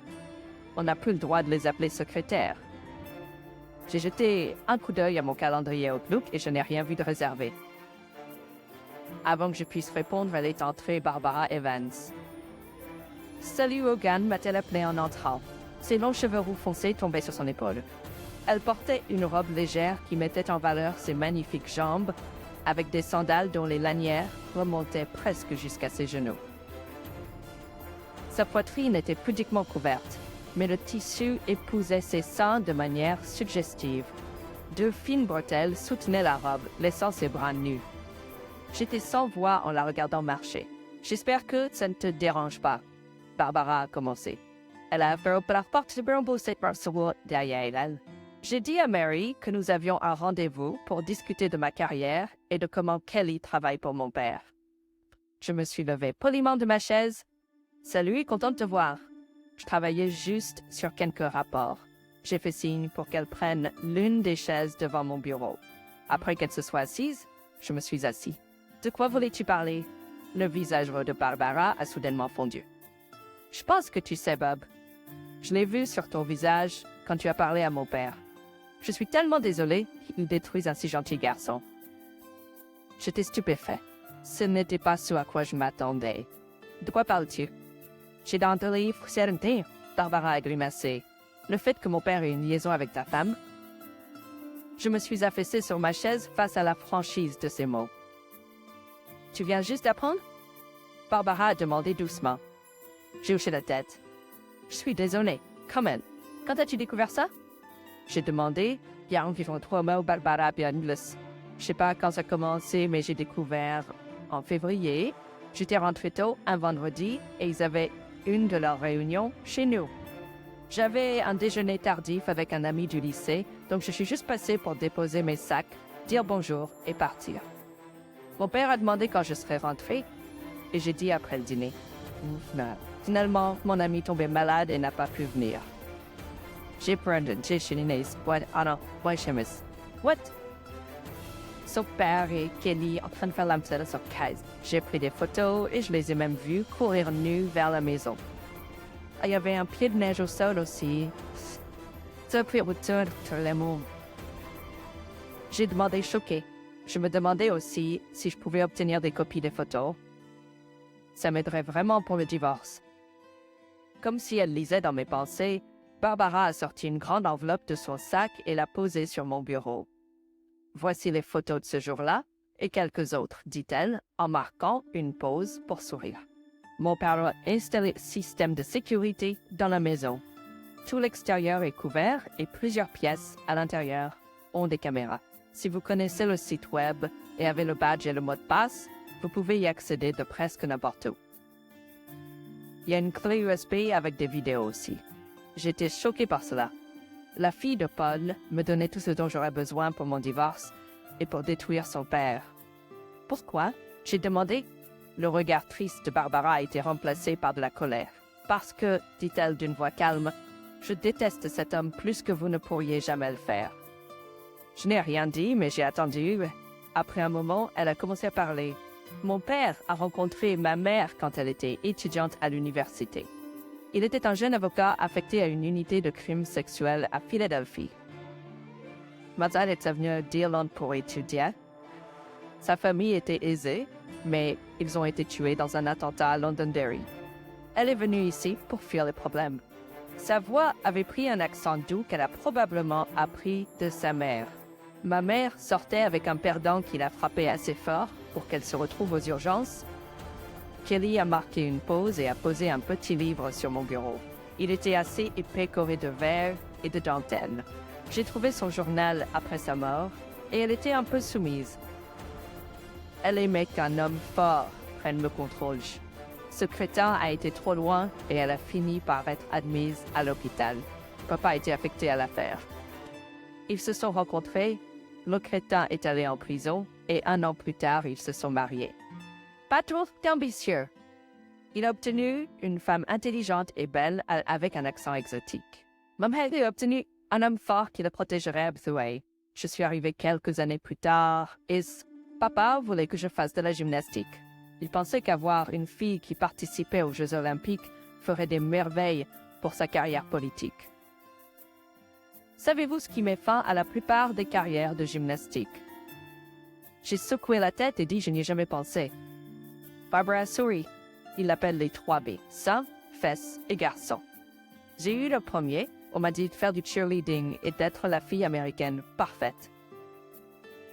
On n'a plus le droit de les appeler secrétaires. J'ai jeté un coup d'œil à mon calendrier Outlook et je n'ai rien vu de réservé. Avant que je puisse répondre, elle est entrée Barbara Evans. « Salut Hogan » m'a-t-elle appelé en entrant. Ses longs cheveux roux foncés tombaient sur son épaule. Elle portait une robe légère qui mettait en valeur ses magnifiques jambes, avec des sandales dont les lanières remontaient presque jusqu'à ses genoux. Sa poitrine était pudiquement couverte, mais le tissu épousait ses seins de manière suggestive. 2 fines bretelles soutenaient la robe, laissant ses bras nus. J'étais sans voix en la regardant marcher. « J'espère que ça ne te dérange pas. » Barbara a commencé. Elle a ouvert la porte de bureau derrière elle. J'ai dit à Mary que nous avions un rendez-vous pour discuter de ma carrière et de comment Kelly travaille pour mon père. Je me suis levée poliment de ma chaise. « Salut, contente de te voir. » Je travaillais juste sur quelques rapports. J'ai fait signe pour qu'elle prenne l'une des chaises devant mon bureau. Après qu'elle se soit assise, je me suis assis. « De quoi voulais-tu parler? » Le visage de Barbara a soudainement fondu. « Je pense que tu sais, Bob. Je l'ai vu sur ton visage quand tu as parlé à mon père. Je suis tellement désolée qu'il détruise un si gentil garçon. » J'étais stupéfait. Ce n'était pas ce à quoi je m'attendais. « De quoi parles-tu? » « J'ai dans le livre certains, » Barbara a grimacé. « Le fait que mon père ait une liaison avec ta femme. » Je me suis affaissée sur ma chaise face à la franchise de ces mots. « Tu viens juste d'apprendre? » Barbara a demandé doucement. J'ai hoché la tête. « Je suis désolée. Comment? Quand as-tu découvert ça? » J'ai demandé. Il y a environ 3 mois, Barbara Bianglus. Je sais pas quand ça a commencé, mais j'ai découvert en février. J'étais rentrée tôt un vendredi et ils avaient une de leurs réunions chez nous. J'avais un déjeuner tardif avec un ami du lycée, donc je suis juste passée pour déposer mes sacs, dire bonjour et partir. Mon père a demandé quand je serais rentrée et j'ai dit après le dîner. Finalement, mon ami tombait malade et n'a pas pu venir. J'ai pris j'ai chez What? Son père et Kelly en train de faire l'amitié sur case. J'ai pris des photos et je les ai même vus courir nus vers la maison. Il y avait un pied de neige au sol aussi. J'ai demandé choqué. Je me demandais aussi si je pouvais obtenir des copies des photos. Ça m'aiderait vraiment pour le divorce. Comme si elle lisait dans mes pensées, Barbara a sorti une grande enveloppe de son sac et l'a posée sur mon bureau. Voici les photos de ce jour-là et quelques autres, dit-elle, en marquant une pause pour sourire. Mon père a installé un système de sécurité dans la maison. Tout l'extérieur est couvert et plusieurs pièces à l'intérieur ont des caméras. Si vous connaissez le site web et avez le badge et le mot de passe, vous pouvez y accéder de presque n'importe où. Il y a une clé USB avec des vidéos aussi. J'étais choquée par cela. La fille de Paul me donnait tout ce dont j'aurais besoin pour mon divorce et pour détruire son père. Pourquoi? J'ai demandé. Le regard triste de Barbara a été remplacé par de la colère. Parce que, dit-elle d'une voix calme, je déteste cet homme plus que vous ne pourriez jamais le faire. Je n'ai rien dit, mais j'ai attendu. Après un moment, elle a commencé à parler. Mon père a rencontré ma mère quand elle était étudiante à l'université. Il était un jeune avocat affecté à une unité de crimes sexuels à Philadelphie. Mazal est venu d'Irlande pour étudier. Sa famille était aisée, mais ils ont été tués dans un attentat à Londonderry. Elle est venue ici pour fuir les problèmes. Sa voix avait pris un accent doux qu'elle a probablement appris de sa mère. Ma mère sortait avec un perdant qui l'a frappé assez fort pour qu'elle se retrouve aux urgences. Kelly a marqué une pause et a posé un petit livre sur mon bureau. Il était assez épais coré de verre et de dentelle. J'ai trouvé son journal après sa mort et elle était un peu soumise. Elle aimait qu'un homme fort prenne le contrôle. Ce crétin a été trop loin et elle a fini par être admise à l'hôpital. Papa a été affecté à l'affaire. Ils se sont rencontrés, le crétin est allé en prison et 1 an plus tard, ils se sont mariés. Pas trop ambitieux. Il a obtenu une femme intelligente et belle avec un accent exotique. Mamhel a obtenu un homme fort qui le protégerait à Bthoué. Je suis arrivée quelques années plus tard et papa voulait que je fasse de la gymnastique. Il pensait qu'avoir une fille qui participait aux Jeux olympiques ferait des merveilles pour sa carrière politique. Savez-vous ce qui met fin à la plupart des carrières de gymnastique? J'ai secoué la tête et dit « je n'y ai jamais pensé ». Barbara a souri. Il l'appelle les 3 B, seins, fesses et garçons. J'ai eu le premier, on m'a dit de faire du cheerleading et d'être la fille américaine parfaite.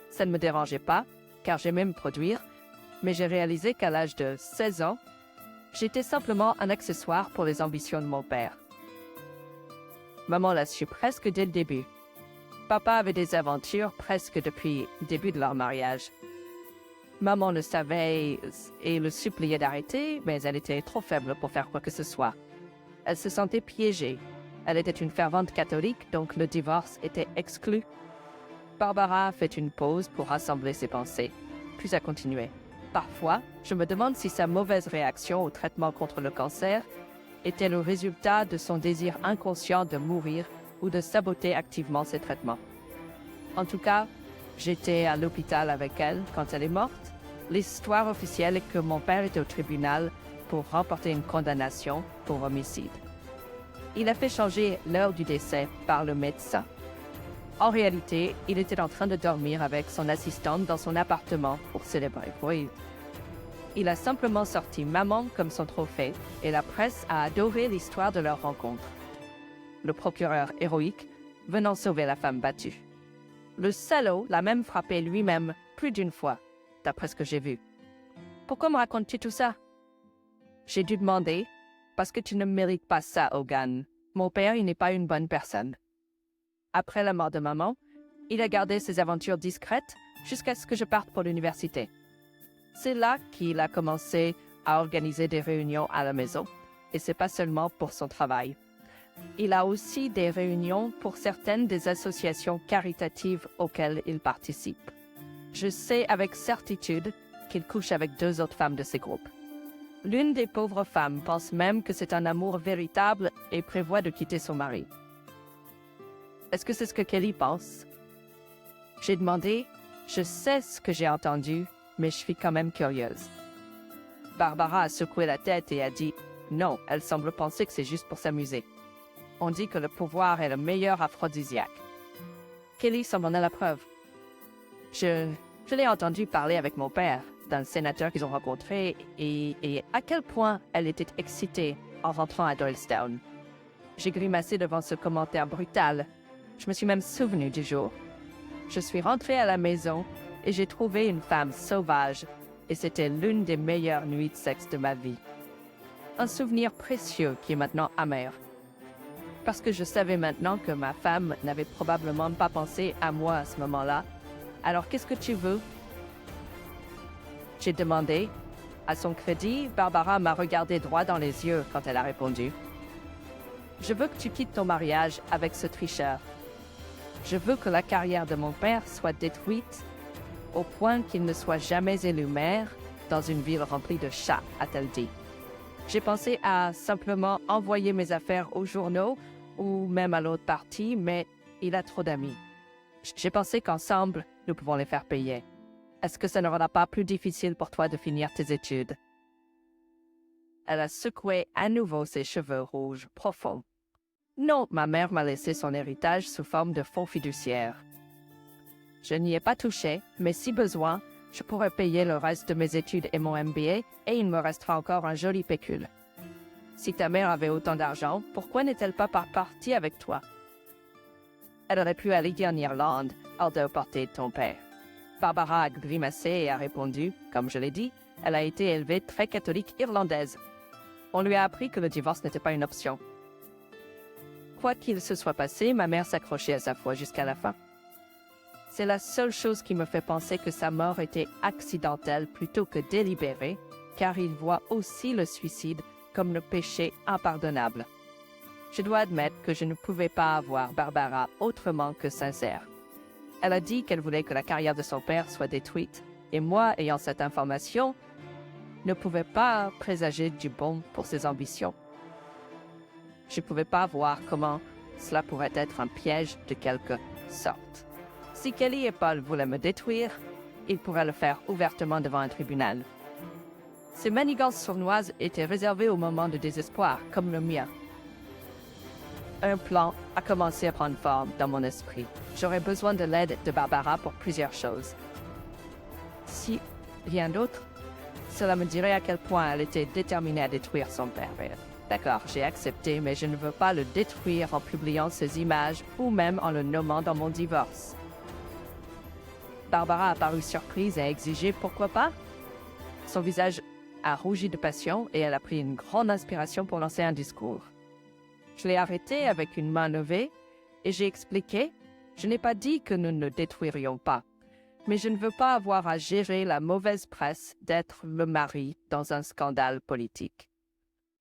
Ça ne me dérangeait pas, car j'aimais me produire, mais j'ai réalisé qu'à l'âge de 16 ans, j'étais simplement un accessoire pour les ambitions de mon père. Maman l'a su presque dès le début. Papa avait des aventures presque depuis le début de leur mariage. Maman le savait et le suppliait d'arrêter, mais elle était trop faible pour faire quoi que ce soit. Elle se sentait piégée. Elle était une fervente catholique, donc le divorce était exclu. Barbara a fait une pause pour rassembler ses pensées, puis a continué. Parfois, je me demande si sa mauvaise réaction au traitement contre le cancer était le résultat de son désir inconscient de mourir ou de saboter activement ses traitements. En tout cas, j'étais à l'hôpital avec elle quand elle est morte. L'histoire officielle est que mon père était au tribunal pour remporter une condamnation pour homicide. Il a fait changer l'heure du décès par le médecin. En réalité, il était en train de dormir avec son assistante dans son appartement pour célébrer Boyd. Il a simplement sorti maman comme son trophée et la presse a adoré l'histoire de leur rencontre. Le procureur héroïque venant sauver la femme battue. Le salaud l'a même frappé lui-même plus d'une fois, d'après ce que j'ai vu. Pourquoi me racontes-tu tout ça? J'ai dû demander, parce que tu ne mérites pas ça, Hogan. Mon père, il n'est pas une bonne personne. Après la mort de maman, il a gardé ses aventures discrètes jusqu'à ce que je parte pour l'université. C'est là qu'il a commencé à organiser des réunions à la maison, et c'est pas seulement pour son travail. Il a aussi des réunions pour certaines des associations caritatives auxquelles il participe. Je sais avec certitude qu'il couche avec 2 autres femmes de ces groupes. L'une des pauvres femmes pense même que c'est un amour véritable et prévoit de quitter son mari. Est-ce que c'est ce que Kelly pense? J'ai demandé, je sais ce que j'ai entendu, mais je suis quand même curieuse. Barbara a secoué la tête et a dit « Non, elle semble penser que c'est juste pour s'amuser. On dit que le pouvoir est le meilleur aphrodisiaque. » Kelly s'en en a la preuve. Je l'ai entendu parler avec mon père, d'un sénateur qu'ils ont rencontré, et à quel point elle était excitée en rentrant à Doylestown. J'ai grimacé devant ce commentaire brutal. Je me suis même souvenu du jour. Je suis rentrée à la maison et j'ai trouvé une femme sauvage, et c'était l'une des meilleures nuits de sexe de ma vie. Un souvenir précieux qui est maintenant amer. Parce que je savais maintenant que ma femme n'avait probablement pas pensé à moi à ce moment-là. Alors qu'est-ce que tu veux? J'ai demandé. À son crédit, Barbara m'a regardé droit dans les yeux quand elle a répondu. Je veux que tu quittes ton mariage avec ce tricheur. Je veux que la carrière de mon père soit détruite au point qu'il ne soit jamais élu maire dans une ville remplie de chats, a-t-elle dit. J'ai pensé à simplement envoyer mes affaires aux journaux ou même à l'autre partie, mais il a trop d'amis. J'ai pensé qu'ensemble, nous pouvons les faire payer. Est-ce que ça ne rendra pas plus difficile pour toi de finir tes études? Elle a secoué à nouveau ses cheveux rouges profonds. Non, ma mère m'a laissé son héritage sous forme de fonds fiduciaires. Je n'y ai pas touché, mais si besoin, je pourrais payer le reste de mes études et mon MBA, et il me restera encore un joli pécule. Si ta mère avait autant d'argent, pourquoi n'est-elle pas partie avec toi? Elle aurait pu aller en Irlande, hors de portée de ton père. Barbara a grimacé et a répondu, comme je l'ai dit, elle a été élevée très catholique irlandaise. On lui a appris que le divorce n'était pas une option. Quoi qu'il se soit passé, ma mère s'accrochait à sa foi jusqu'à la fin. C'est la seule chose qui me fait penser que sa mort était accidentelle plutôt que délibérée, car il voit aussi le suicide comme le péché impardonnable. Je dois admettre que je ne pouvais pas avoir Barbara autrement que sincère. Elle a dit qu'elle voulait que la carrière de son père soit détruite, et moi, ayant cette information, ne pouvais pas présager du bon pour ses ambitions. Je ne pouvais pas voir comment cela pourrait être un piège de quelque sorte. Si Kelly et Paul voulaient me détruire, ils pourraient le faire ouvertement devant un tribunal. Ces manigances sournoises étaient réservées aux moments de désespoir, comme le mien. Un plan a commencé à prendre forme dans mon esprit. J'aurais besoin de l'aide de Barbara pour plusieurs choses. Si rien d'autre, cela me dirait à quel point elle était déterminée à détruire son père. D'accord, j'ai accepté, mais je ne veux pas le détruire en publiant ses images ou même en le nommant dans mon divorce. Barbara a paru surprise et a exigé pourquoi pas. Son visage a rougi de passion et elle a pris une grande inspiration pour lancer un discours. Je l'ai arrêtée avec une main levée et j'ai expliqué « Je n'ai pas dit que nous ne détruirions pas, mais je ne veux pas avoir à gérer la mauvaise presse d'être le mari dans un scandale politique.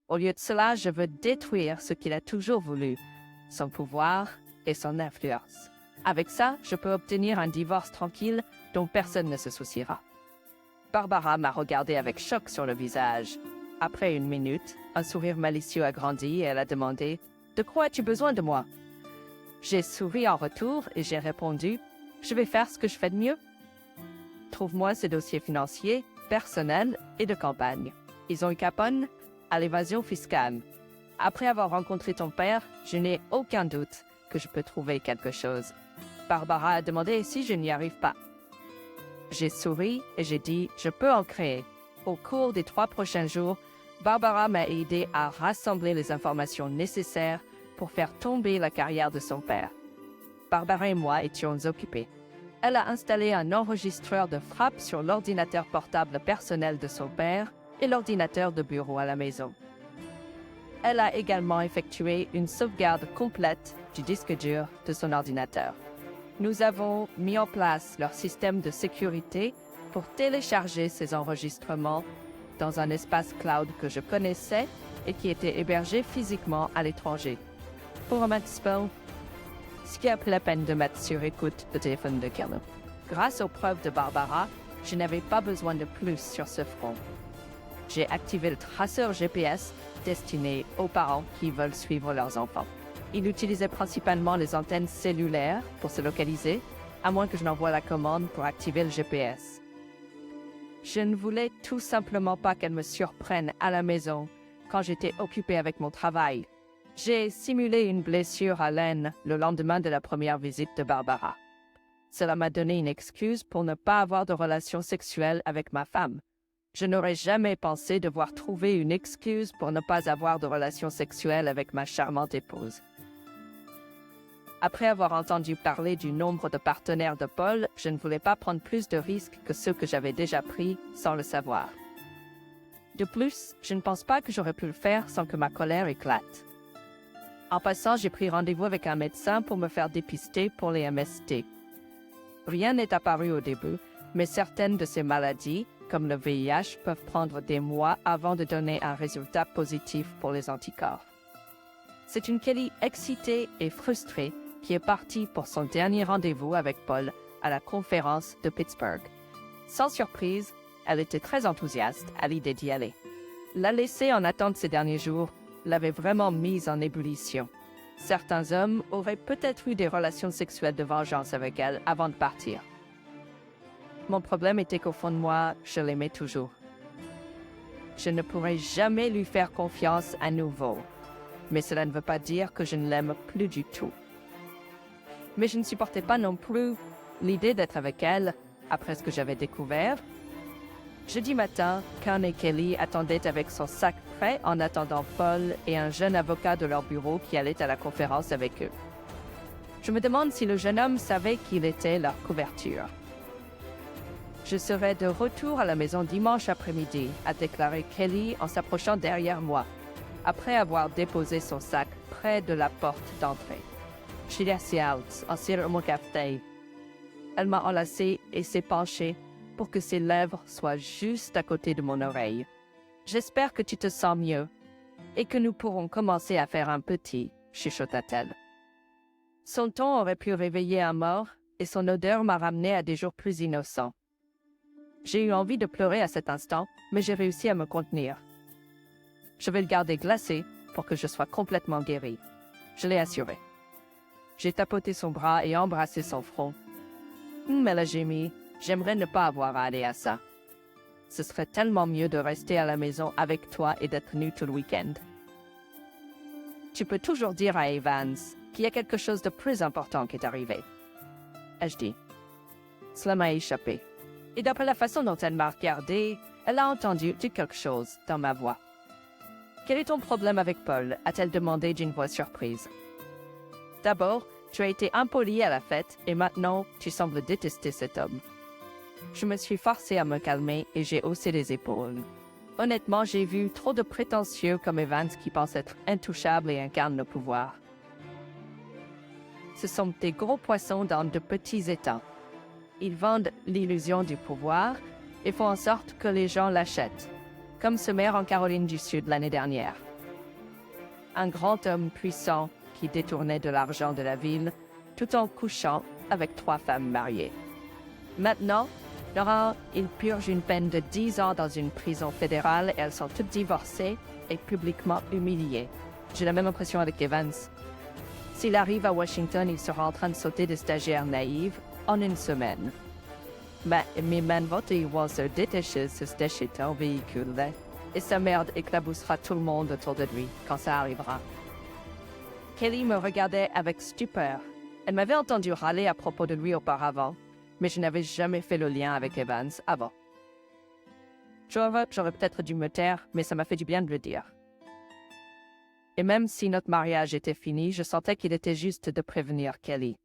Au lieu de cela, je veux détruire ce qu'il a toujours voulu, son pouvoir et son influence. Avec ça, je peux obtenir un divorce tranquille dont personne ne se souciera. » Barbara m'a regardé avec choc sur le visage. Après une minute, un sourire malicieux a grandi et elle a demandé « De quoi as-tu besoin de moi ?» J'ai souri en retour et j'ai répondu « Je vais faire ce que je fais de mieux. Trouve-moi ces dossiers financiers, personnels et de campagne. Ils ont eu Capone à l'évasion fiscale. Après avoir rencontré ton père, je n'ai aucun doute que je peux trouver quelque chose. » Barbara a demandé si je n'y arrive pas. J'ai souri et j'ai dit « Je peux en créer. » Au cours des 3 prochains jours, Barbara m'a aidé à rassembler les informations nécessaires pour faire tomber la carrière de son père. Barbara et moi étions occupés. Elle a installé un enregistreur de frappe sur l'ordinateur portable personnel de son père et l'ordinateur de bureau à la maison. Elle a également effectué une sauvegarde complète du disque dur de son ordinateur. Nous avons mis en place leur système de sécurité pour télécharger ces enregistrements dans un espace cloud que je connaissais et qui était hébergé physiquement à l'étranger. Pour un petit peu, ce qui a pris la peine de mettre sur écoute le téléphone de Kelly. Grâce aux preuves de Barbara, je n'avais pas besoin de plus sur ce front. J'ai activé le traceur GPS destiné aux parents qui veulent suivre leurs enfants. Il utilisait principalement les antennes cellulaires pour se localiser, à moins que je n'envoie la commande pour activer le GPS. Je ne voulais tout simplement pas qu'elle me surprenne à la maison quand j'étais occupée avec mon travail. J'ai simulé une blessure à l'aine le lendemain de la première visite de Barbara. Cela m'a donné une excuse pour ne pas avoir de relation sexuelle avec ma femme. Je n'aurais jamais pensé devoir trouver une excuse pour ne pas avoir de relation sexuelle avec ma charmante épouse. Après avoir entendu parler du nombre de partenaires de Paul, je ne voulais pas prendre plus de risques que ceux que j'avais déjà pris sans le savoir. De plus, je ne pense pas que j'aurais pu le faire sans que ma colère éclate. En passant, j'ai pris rendez-vous avec un médecin pour me faire dépister pour les MST. Rien n'est apparu au début, mais certaines de ces maladies, comme le VIH, peuvent prendre des mois avant de donner un résultat positif pour les anticorps. C'est une Kelly excitée et frustrée qui est partie pour son dernier rendez-vous avec Paul à la conférence de Pittsburgh. Sans surprise, elle était très enthousiaste à l'idée d'y aller. La laisser en attente ces derniers jours l'avait vraiment mise en ébullition. Certains hommes auraient peut-être eu des relations sexuelles de vengeance avec elle avant de partir. Mon problème était qu'au fond de moi, je l'aimais toujours. Je ne pourrais jamais lui faire confiance à nouveau, mais cela ne veut pas dire que je ne l'aime plus du tout. Mais je ne supportais pas non plus l'idée d'être avec elle après ce que j'avais découvert. Jeudi matin, Khan et Kelly attendaient avec son sac prêt en attendant Paul et un jeune avocat de leur bureau qui allait à la conférence avec eux. Je me demande si le jeune homme savait qu'il était leur couverture. Je serai de retour à la maison dimanche après-midi, a déclaré Kelly en s'approchant derrière moi, après avoir déposé son sac près de la porte d'entrée. Je suis assis en tirant mon café. Elle m'a enlacé et s'est penchée pour que ses lèvres soient juste à côté de mon oreille. J'espère que tu te sens mieux et que nous pourrons commencer à faire un petit chuchota-t-elle. Son ton aurait pu réveiller un mort, et son odeur m'a ramené à des jours plus innocents. J'ai eu envie de pleurer à cet instant, mais j'ai réussi à me contenir. Je vais le garder glacé pour que je sois complètement guérie. Je l'ai assuré. J'ai tapoté son bras et embrassé son front. Elle a gémi. J'aimerais ne pas avoir à aller à ça. Ce serait tellement mieux de rester à la maison avec toi et d'être nue tout le week-end. Tu peux toujours dire à Evans qu'il y a quelque chose de plus important qui est arrivé. Ai-je dit. Cela m'a échappé. Et d'après la façon dont elle m'a regardé, elle a entendu quelque chose dans ma voix. Quel est ton problème avec Paul? A-t-elle demandé d'une voix surprise. D'abord, tu as été impoli à la fête et maintenant, tu sembles détester cet homme. Je me suis forcée à me calmer et j'ai haussé les épaules. Honnêtement, j'ai vu trop de prétentieux comme Evans qui pensent être intouchables et incarnent le pouvoir. Ce sont des gros poissons dans de petits étangs. Ils vendent l'illusion du pouvoir et font en sorte que les gens l'achètent, comme ce maire en Caroline du Sud l'année dernière. Un grand homme puissant qui détournait de l'argent de la ville tout en couchant avec 3 femmes mariées. Maintenant, Laurent, il purge une peine de 10 ans dans une prison fédérale et elles sont toutes divorcées et publiquement humiliées. J'ai la même impression avec Evans. S'il arrive à Washington, il sera en train de sauter des stagiaires naïves en une semaine. Mais man voter vont se détacher au véhicule et sa merde éclaboussera tout le monde autour de lui quand ça arrivera. Kelly me regardait avec stupeur. Elle m'avait entendu râler à propos de lui auparavant, mais je n'avais jamais fait le lien avec Evans avant. J'aurais peut-être dû me taire, mais ça m'a fait du bien de le dire. Et même si notre mariage était fini, je sentais qu'il était juste de prévenir Kelly.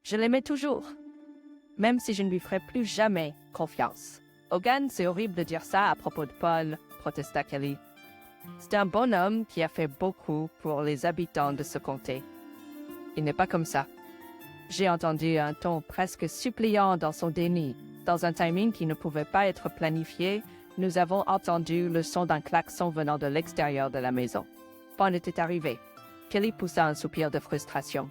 Je l'aimais toujours, même si je ne lui ferais plus jamais confiance. Hogan, c'est horrible de dire ça à propos de Paul, protesta Kelly. C'est un bon homme qui a fait beaucoup pour les habitants de ce comté. Il n'est pas comme ça. J'ai entendu un ton presque suppliant dans son déni. Dans un timing qui ne pouvait pas être planifié, nous avons entendu le son d'un klaxon venant de l'extérieur de la maison. Paul était arrivé. Kelly poussa un soupir de frustration.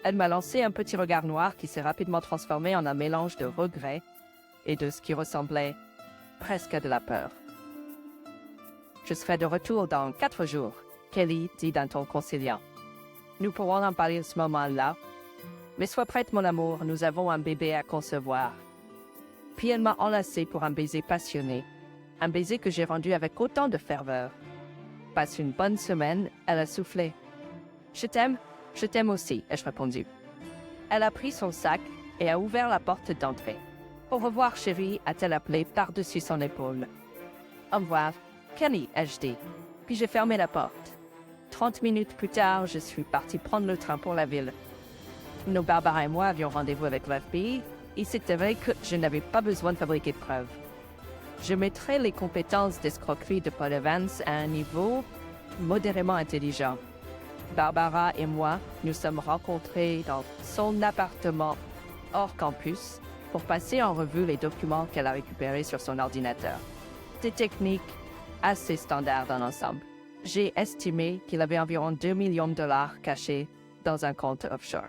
Elle m'a lancé un petit regard noir qui s'est rapidement transformé en un mélange de regret et de ce qui ressemblait presque à de la peur. « Je serai de retour dans 4 jours, » Kelly dit d'un ton conciliant. « Nous pourrons en parler à ce moment-là. Mais sois prête, mon amour, nous avons un bébé à concevoir. » Puis elle m'a enlacé pour un baiser passionné, un baiser que j'ai rendu avec autant de ferveur. Passe une bonne semaine, elle a soufflé. « Je t'aime aussi, ai-je répondu. Elle a pris son sac et a ouvert la porte d'entrée. « Au revoir, chérie, a-t-elle appelé par-dessus son épaule. « Au revoir, Kenny, ai-je dit. Puis j'ai fermé la porte. 30 minutes plus tard, je suis partie prendre le train pour la ville. Nos Barbara et moi avions rendez-vous avec l'FBI, et c'était vrai que je n'avais pas besoin de fabriquer de preuves. Je mettrais les compétences d'escroquerie de Paul Evans à un niveau modérément intelligent. Barbara et moi nous sommes rencontrés dans son appartement hors campus pour passer en revue les documents qu'elle a récupérés sur son ordinateur. Des techniques assez standards dans l'ensemble. J'ai estimé qu'il avait environ 2 millions de dollars cachés dans un compte offshore.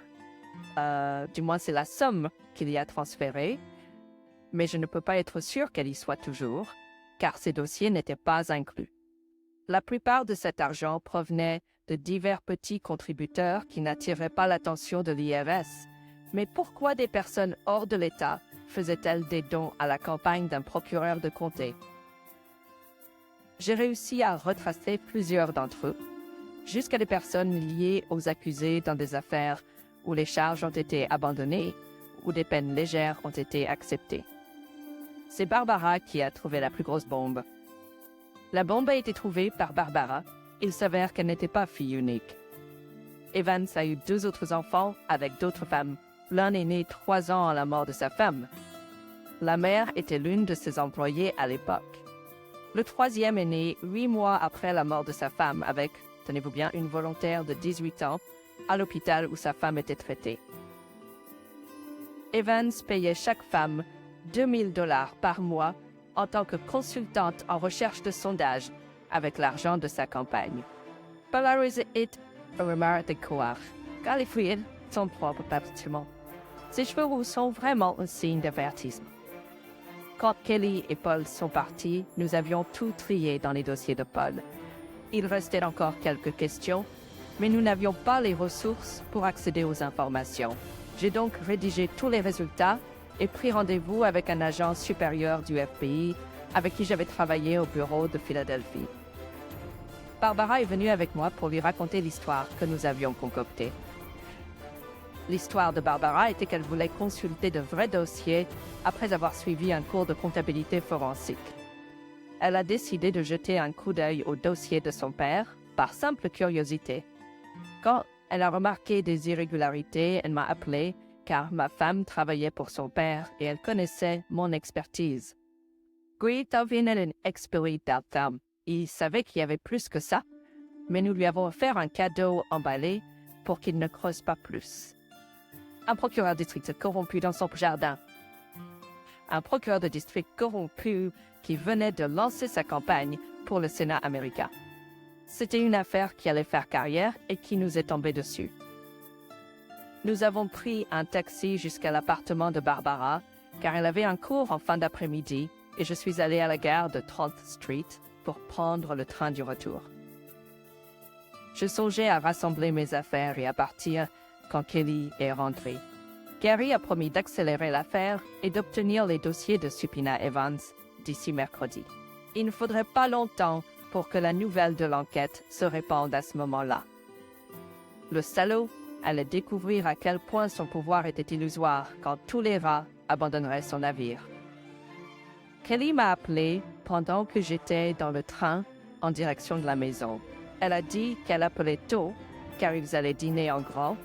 Du moins, c'est la somme qu'il y a transférée, mais je ne peux pas être sûr qu'elle y soit toujours, car ces dossiers n'étaient pas inclus. La plupart de cet argent provenait de divers petits contributeurs qui n'attiraient pas l'attention de l'IRS. Mais pourquoi des personnes hors de l'État faisaient-elles des dons à la campagne d'un procureur de comté? J'ai réussi à retracer plusieurs d'entre eux, jusqu'à des personnes liées aux accusés dans des affaires où les charges ont été abandonnées ou des peines légères ont été acceptées. C'est Barbara qui a trouvé la plus grosse bombe. La bombe a été trouvée par Barbara. Il s'avère qu'elle n'était pas fille unique. Evans a eu 2 autres enfants avec d'autres femmes. L'un est né 3 ans à la mort de sa femme. La mère était l'une de ses employées à l'époque. Le 3e est né 8 mois après la mort de sa femme avec, tenez-vous bien, une volontaire de 18 ans à l'hôpital où sa femme était traitée. Evans payait chaque femme 2 000 $ par mois en tant que consultante en recherche de sondage avec l'argent de sa campagne. Polarisé est un remarque de courage, car les fruits sont propres parfaitement. Ses cheveux roux sont vraiment un signe d'avertissement. Quand Kelly et Paul sont partis, nous avions tout trié dans les dossiers de Paul. Il restait encore quelques questions, mais nous n'avions pas les ressources pour accéder aux informations. J'ai donc rédigé tous les résultats et pris rendez-vous avec un agent supérieur du FBI avec qui j'avais travaillé au bureau de Philadelphie. Barbara est venue avec moi pour lui raconter l'histoire que nous avions concoctée. L'histoire de Barbara était qu'elle voulait consulter de vrais dossiers après avoir suivi un cours de comptabilité forensique. Elle a décidé de jeter un coup d'œil au dossier de son père par simple curiosité. Quand elle a remarqué des irrégularités, elle m'a appelé car ma femme travaillait pour son père et elle connaissait mon expertise. Guy est une experte d'Altam. Il savait qu'il y avait plus que ça, mais nous lui avons offert un cadeau emballé pour qu'il ne creuse pas plus. Un procureur de district corrompu dans son jardin. Un procureur de district corrompu qui venait de lancer sa campagne pour le Sénat américain. C'était une affaire qui allait faire carrière et qui nous est tombée dessus. Nous avons pris un taxi jusqu'à l'appartement de Barbara, car elle avait un cours en fin d'après-midi et je suis allé à la gare de 30th Street pour prendre le train du retour. Je songeais à rassembler mes affaires et à partir quand Kelly est rentrée. Gary a promis d'accélérer l'affaire et d'obtenir les dossiers de Supina Evans d'ici mercredi. Il ne faudrait pas longtemps pour que la nouvelle de l'enquête se répande à ce moment-là. Le salaud allait découvrir à quel point son pouvoir était illusoire quand tous les rats abandonneraient son navire. Kelly m'a appelé pendant que j'étais dans le train en direction de la maison. Elle a dit qu'elle appelait tôt car ils allaient dîner en grand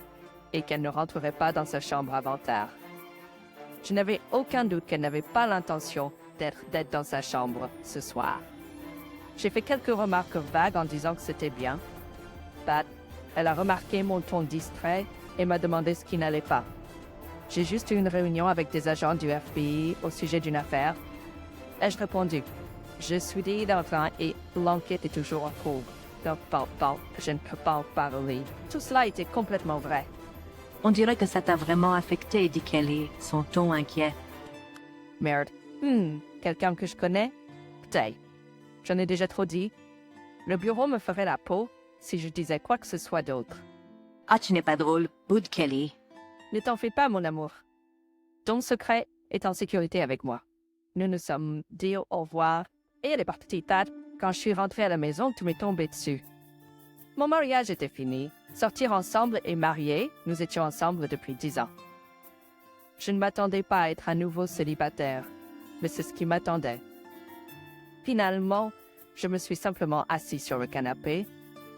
et qu'elle ne rentrerait pas dans sa chambre avant tard. Je n'avais aucun doute qu'elle n'avait pas l'intention d'être dans sa chambre ce soir. J'ai fait quelques remarques vagues en disant que c'était bien. Elle a remarqué mon ton distrait et m'a demandé ce qui n'allait pas. J'ai juste eu une réunion avec des agents du FBI au sujet d'une affaire. Ai-je répondu? Je suis dit dans le train et l'enquête est toujours en cours. Donc, je ne peux pas en parler. Tout cela était complètement vrai.
On dirait que ça t'a vraiment affecté, dit Kelly, son ton inquiet.
Merde. Quelqu'un que je connais? Peut-être. J'en ai déjà trop dit. Le bureau me ferait la peau si je disais quoi que ce soit d'autre.
Ah, tu n'es pas drôle, Bud Kelly.
Ne t'en fais pas, mon amour. Ton secret est en sécurité avec moi. Nous nous sommes dit au revoir et elle est partie tard. Quand je suis rentrée à la maison, tout m'est tombé dessus. Mon mariage était fini. Sortir ensemble et mariés, nous étions ensemble depuis 10 ans. Je ne m'attendais pas à être à nouveau célibataire, mais c'est ce qui m'attendait. Finalement, je me suis simplement assis sur le canapé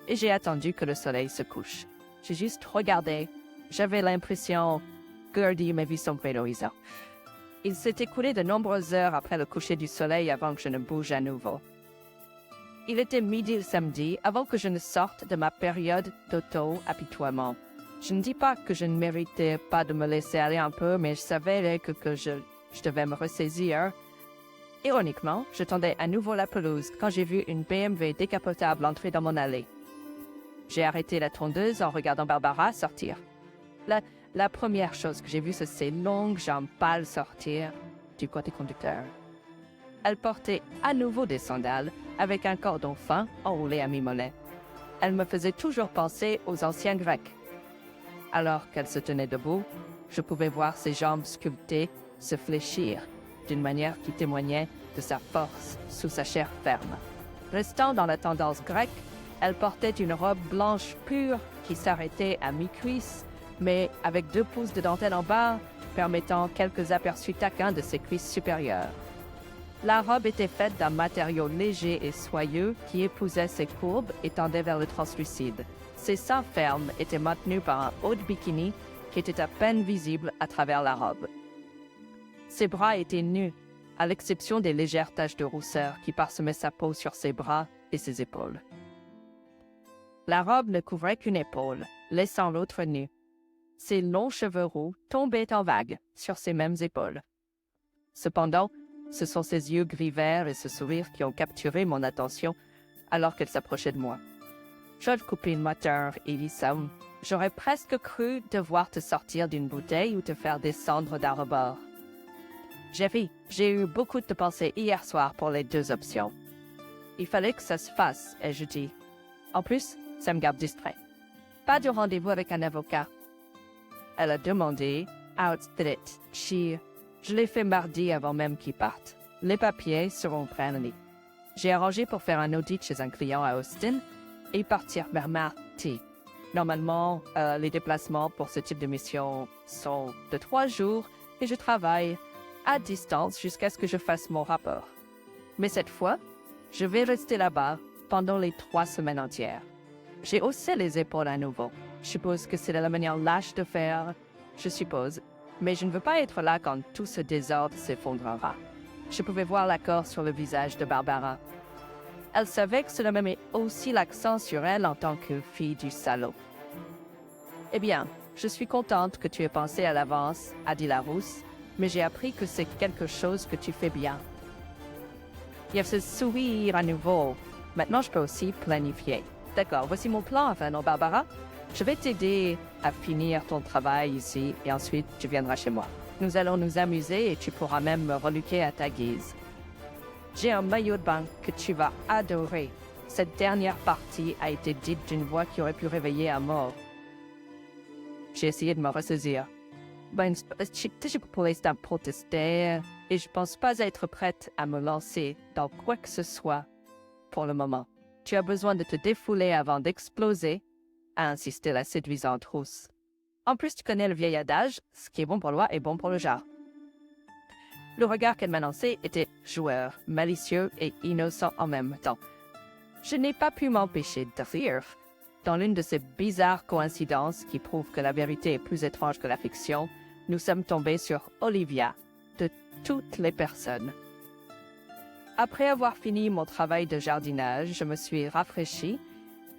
et j'ai attendu que le soleil se couche. J'ai juste regardé. J'avais l'impression que Gertie m'avait vu sombrer l'horizon. Il s'est écoulé de nombreuses heures après le coucher du soleil avant que je ne bouge à nouveau. Il était midi le samedi avant que je ne sorte de ma période d'auto-apitoiement. Je ne dis pas que je ne méritais pas de me laisser aller un peu, mais je savais que je devais me ressaisir. Ironiquement, je tendais à nouveau la pelouse quand j'ai vu une BMW décapotable entrer dans mon allée. J'ai arrêté la tondeuse en regardant Barbara sortir. La première chose que j'ai vue, c'est ses longues jambes pâles sortir du côté conducteur. Elle portait à nouveau des sandales avec un cordon fin enroulé à mi-mollet. Elle me faisait toujours penser aux anciens Grecs. Alors qu'elle se tenait debout, je pouvais voir ses jambes sculptées se fléchir d'une manière qui témoignait de sa force sous sa chair ferme. Restant dans la tendance grecque, elle portait une robe blanche pure qui s'arrêtait à mi-cuisse, mais avec 2 pouces de dentelle en bas, permettant quelques aperçus taquins de ses cuisses supérieures. La robe était faite d'un matériau léger et soyeux qui épousait ses courbes et tendait vers le translucide. Ses seins fermes étaient maintenus par un haut de bikini qui était à peine visible à travers la robe. Ses bras étaient nus, à l'exception des légères taches de rousseur qui parsemaient sa peau sur ses bras et ses épaules. La robe ne couvrait qu'une épaule, laissant l'autre nue. Ses longs cheveux roux tombaient en vagues sur ces mêmes épaules. Cependant, ce sont ses yeux gris verts et ce sourire qui ont capturé mon attention alors qu'elle s'approchait de moi. Je coupé le moteur, Elisa. J'aurais presque cru devoir te sortir d'une bouteille ou te faire descendre d'un rebord. Jeffy, j'ai eu beaucoup de pensées hier soir pour les deux options. Il fallait que ça se fasse, ai-je dit. En plus, ça me garde distrait. Pas de rendez-vous avec un avocat. Elle a demandé, outfit, je l'ai fait mardi avant même qu'il parte. Les papiers seront prêts. J'ai arrangé pour faire un audit chez un client à Austin et partir vers mardi. Normalement, les déplacements pour ce type de mission sont de 3 jours et je travaille à distance jusqu'à ce que je fasse mon rapport. Mais cette fois, je vais rester là-bas pendant les 3 semaines entières. J'ai haussé les épaules à nouveau. Je suppose que c'est la manière lâche de faire, je suppose. Mais je ne veux pas être là quand tout ce désordre s'effondrera. Je pouvais voir l'accord sur le visage de Barbara. Elle savait que cela me met aussi l'accent sur elle en tant que fille du salaud. « Eh bien, je suis contente que tu aies pensé à l'avance, a dit la rousse, mais j'ai appris que c'est quelque chose que tu fais bien. » Il y a ce sourire à nouveau. Maintenant, je peux aussi planifier. D'accord, voici mon plan, enfin, non, Barbara? Je vais t'aider à finir ton travail ici et ensuite tu viendras chez moi. Nous allons nous amuser et tu pourras même me relooker à ta guise. J'ai un maillot de bain que tu vas adorer. Cette dernière partie a été dite d'une voix qui aurait pu réveiller un mort. J'ai essayé de me ressaisir. Je pour l'instant protester et je pense pas être prête à me lancer dans quoi que ce soit pour le moment. Tu as besoin de te défouler avant d'exploser, a insisté la séduisante rousse. En plus, tu connais le vieil adage, ce qui est bon pour l'oie est bon pour le genre. Le regard qu'elle m'a lancé était joueur, malicieux et innocent en même temps. Je n'ai pas pu m'empêcher de rire. Dans l'une de ces bizarres coïncidences qui prouvent que la vérité est plus étrange que la fiction, nous sommes tombés sur Olivia, de toutes les personnes. Après avoir fini mon travail de jardinage, je me suis rafraîchie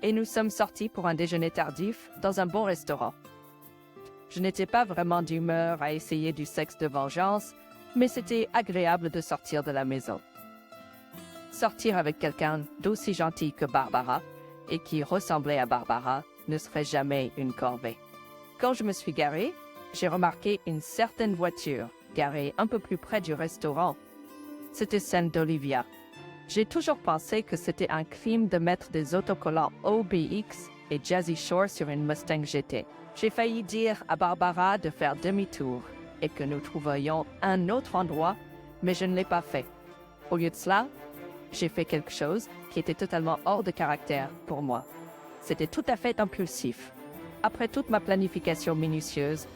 et nous sommes sortis pour un déjeuner tardif dans un bon restaurant. Je n'étais pas vraiment d'humeur à essayer du sexe de vengeance, mais c'était agréable de sortir de la maison. Sortir avec quelqu'un d'aussi gentil que Barbara et qui ressemblait à Barbara ne serait jamais une corvée. Quand je me suis garée, j'ai remarqué une certaine voiture garée un peu plus près du restaurant. C'était celle d'Olivia. J'ai toujours pensé que c'était un crime de mettre des autocollants OBX et Jazzy Shore sur une Mustang GT. J'ai failli dire à Barbara de faire demi-tour et que nous trouverions un autre endroit, mais je ne l'ai pas fait. Au lieu de cela, j'ai fait quelque chose qui était totalement hors de caractère pour moi. C'était tout à fait impulsif. Après toute ma planification minutieuse,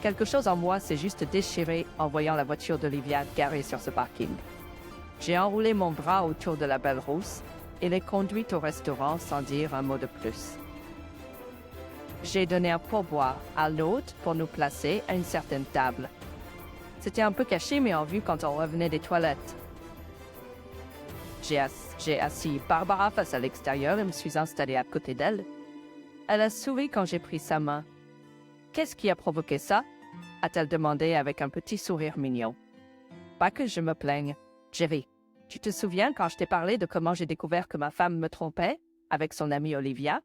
quelque chose en moi s'est juste déchiré en voyant la voiture d'Olivia garée sur ce parking. J'ai enroulé mon bras autour de la belle rousse et l'ai conduite au restaurant sans dire un mot de plus. J'ai donné un pourboire à l'hôte pour nous placer à une certaine table. C'était un peu caché, mais en vue quand on revenait des toilettes. J'ai assis Barbara face à l'extérieur et me suis installée à côté d'elle. Elle a souri quand j'ai pris sa main. « Qu'est-ce qui a provoqué ça ?» a-t-elle demandé avec un petit sourire mignon. « Pas que je me plaigne. Jerry, tu te souviens quand je t'ai parlé de comment j'ai découvert que ma femme me trompait avec son amie Olivia ?»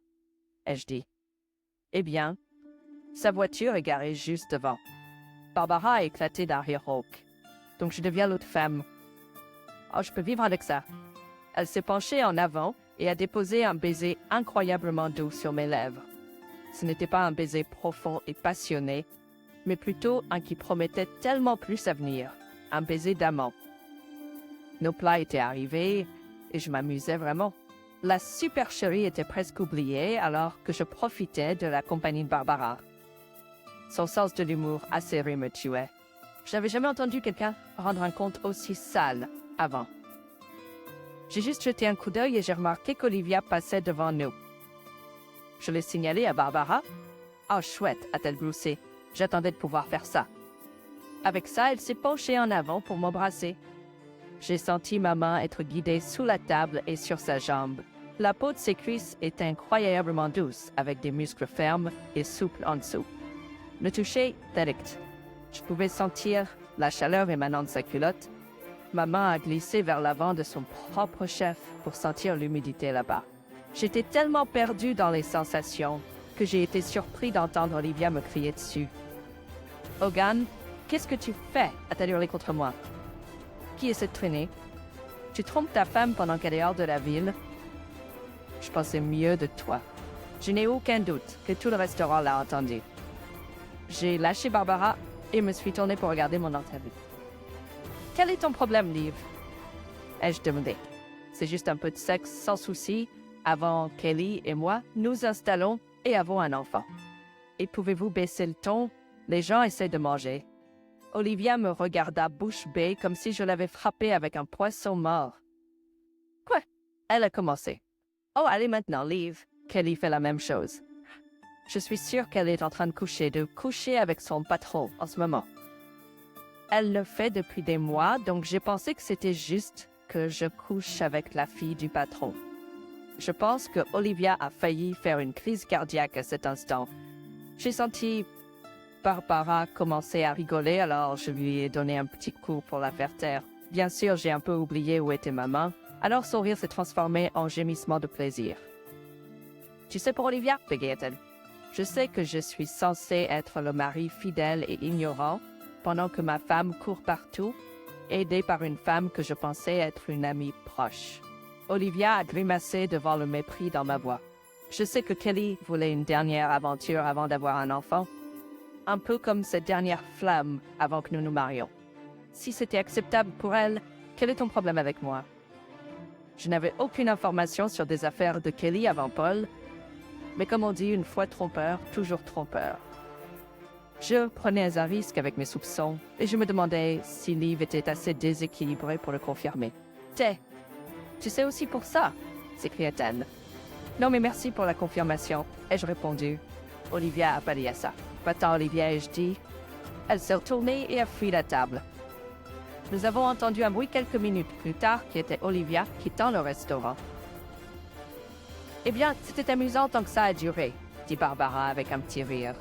ai-je dit. « Eh bien, sa voiture est garée juste devant. Barbara a éclaté d'un rire rauque. Donc je deviens l'autre femme. Oh, je peux vivre avec ça. » Elle s'est penchée en avant et a déposé un baiser incroyablement doux sur mes lèvres. Ce n'était pas un baiser profond et passionné, mais plutôt un qui promettait tellement plus à venir, un baiser d'amant. Nos plats étaient arrivés et je m'amusais vraiment. La supercherie était presque oubliée alors que je profitais de la compagnie de Barbara. Son sens de l'humour acéré me tuait. Je n'avais jamais entendu quelqu'un rendre un compte aussi sale avant. J'ai juste jeté un coup d'œil et j'ai remarqué qu'Olivia passait devant nous. Je l'ai signalé à Barbara. « Oh, chouette !» a-t-elle gloussé. « J'attendais de pouvoir faire ça. » Avec ça, elle s'est penchée en avant pour m'embrasser. J'ai senti ma main être guidée sous la table et sur sa jambe. La peau de ses cuisses était incroyablement douce, avec des muscles fermes et souples en dessous. Le toucher, direct. Je pouvais sentir la chaleur émanant de sa culotte. Ma main a glissé vers l'avant de son propre chef pour sentir l'humidité là-bas. J'étais tellement perdue dans les sensations que j'ai été surpris d'entendre Olivia me crier dessus. « Hogan, qu'est-ce que tu fais ?» a-t-elle hurlé contre moi. « Qui est cette traînée? Tu trompes ta femme pendant qu'elle est hors de la ville. Je pensais mieux de toi. Je n'ai aucun doute que tout le restaurant l'a entendu. » J'ai lâché Barbara et me suis tournée pour regarder mon entrevue. « Quel est ton problème, Liv? » ai-je demandé. « C'est juste un peu de sexe sans souci avant Kelly et moi nous installons et avons un enfant. Et pouvez-vous baisser le ton? Les gens essaient de manger. » Olivia me regarda bouche bée comme si je l'avais frappée avec un poisson mort. « Quoi? » Elle a commencé. « Oh, allez maintenant, Liv. » Kelly fait la même chose. Je suis sûre qu'elle est en train de coucher avec son patron en ce moment. Elle le fait depuis des mois, donc j'ai pensé que c'était juste que je couche avec la fille du patron. Je pense que Olivia a failli faire une crise cardiaque à cet instant. J'ai senti Barbara commencer à rigoler, alors je lui ai donné un petit coup pour la faire taire. Bien sûr, j'ai un peu oublié où était ma main, alors son rire s'est transformé en gémissement de plaisir. « Tu sais, pour Olivia, » bégaya-t-elle, « je sais que je suis censée être le mari fidèle et ignorant, pendant que ma femme court partout, aidée par une femme que je pensais être une amie proche. » Olivia a grimacé devant le mépris dans ma voix. Je sais que Kelly voulait une dernière aventure avant d'avoir un enfant, un peu comme cette dernière flamme avant que nous nous marions. Si c'était acceptable pour elle, quel est ton problème avec moi? Je n'avais aucune information sur des affaires de Kelly avant Paul, mais comme on dit, une fois trompeur, toujours trompeur. Je prenais un risque avec mes soupçons, et je me demandais si Liv était assez déséquilibrée pour le confirmer. « Tu sais aussi pour ça ?» s'écria-t-elle. « Non, mais merci pour la confirmation, » ai-je répondu. Olivia a pallié à ça. « Va-t'en, Olivia, ai-je dit. » Elle s'est retournée et a fui la table. Nous avons entendu un bruit quelques minutes plus tard qui était Olivia quittant le restaurant. « Eh bien, c'était amusant tant que ça a duré, » dit Barbara avec un petit rire.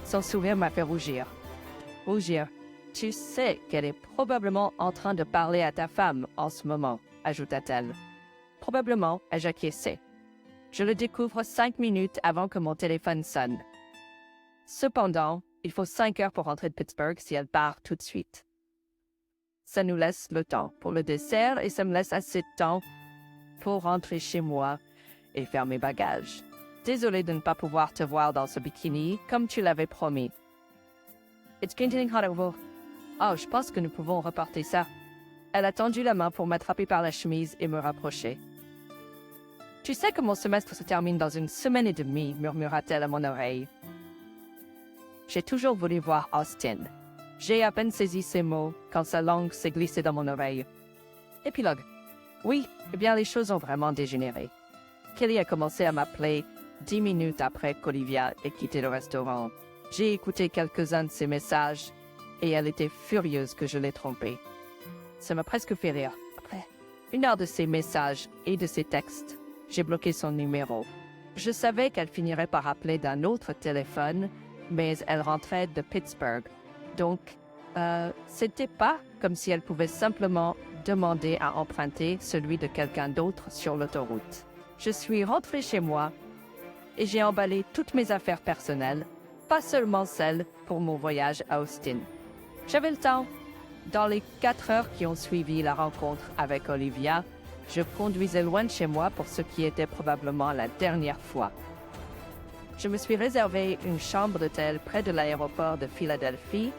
Son sourire m'a fait rougir. « Rougir. Tu sais qu'elle est probablement en train de parler à ta femme en ce moment, » ajouta-t-elle. « Probablement, ai-je acquiescé. Je le découvre 5 minutes avant que mon téléphone sonne. Cependant, il faut 5 heures pour rentrer de Pittsburgh si elle part tout de suite. Ça nous laisse le temps pour le dessert et ça me laisse assez de temps pour rentrer chez moi et faire mes bagages. Désolée de ne pas pouvoir te voir dans ce bikini comme tu l'avais promis. It's getting hot over. Oh, je pense que nous pouvons reporter ça. » Elle a tendu la main pour m'attraper par la chemise et me rapprocher. « Tu sais que mon semestre se termine dans 1 semaine et demie, » murmura-t-elle à mon oreille. J'ai toujours voulu voir Austin. J'ai à peine saisi ces mots quand sa langue s'est glissée dans mon oreille. Épilogue. Oui, eh bien les choses ont vraiment dégénéré. Kelly a commencé à m'appeler 10 minutes après qu'Olivia ait quitté le restaurant. J'ai écouté quelques-uns de ses messages et elle était furieuse que je l'ai trompée. Ça m'a presque fait rire. Après 1 heure de ses messages et de ses textes, j'ai bloqué son numéro. Je savais qu'elle finirait par appeler d'un autre téléphone, mais elle rentrait de Pittsburgh. Donc, c'était pas comme si elle pouvait simplement demander à emprunter celui de quelqu'un d'autre sur l'autoroute. Je suis rentrée chez moi et j'ai emballé toutes mes affaires personnelles, pas seulement celles pour mon voyage à Austin. J'avais le temps. Dans les 4 heures qui ont suivi la rencontre avec Olivia, je conduisais loin de chez moi pour ce qui était probablement la dernière fois. Je me suis réservé une chambre d'hôtel près de l'aéroport de Philadelphie,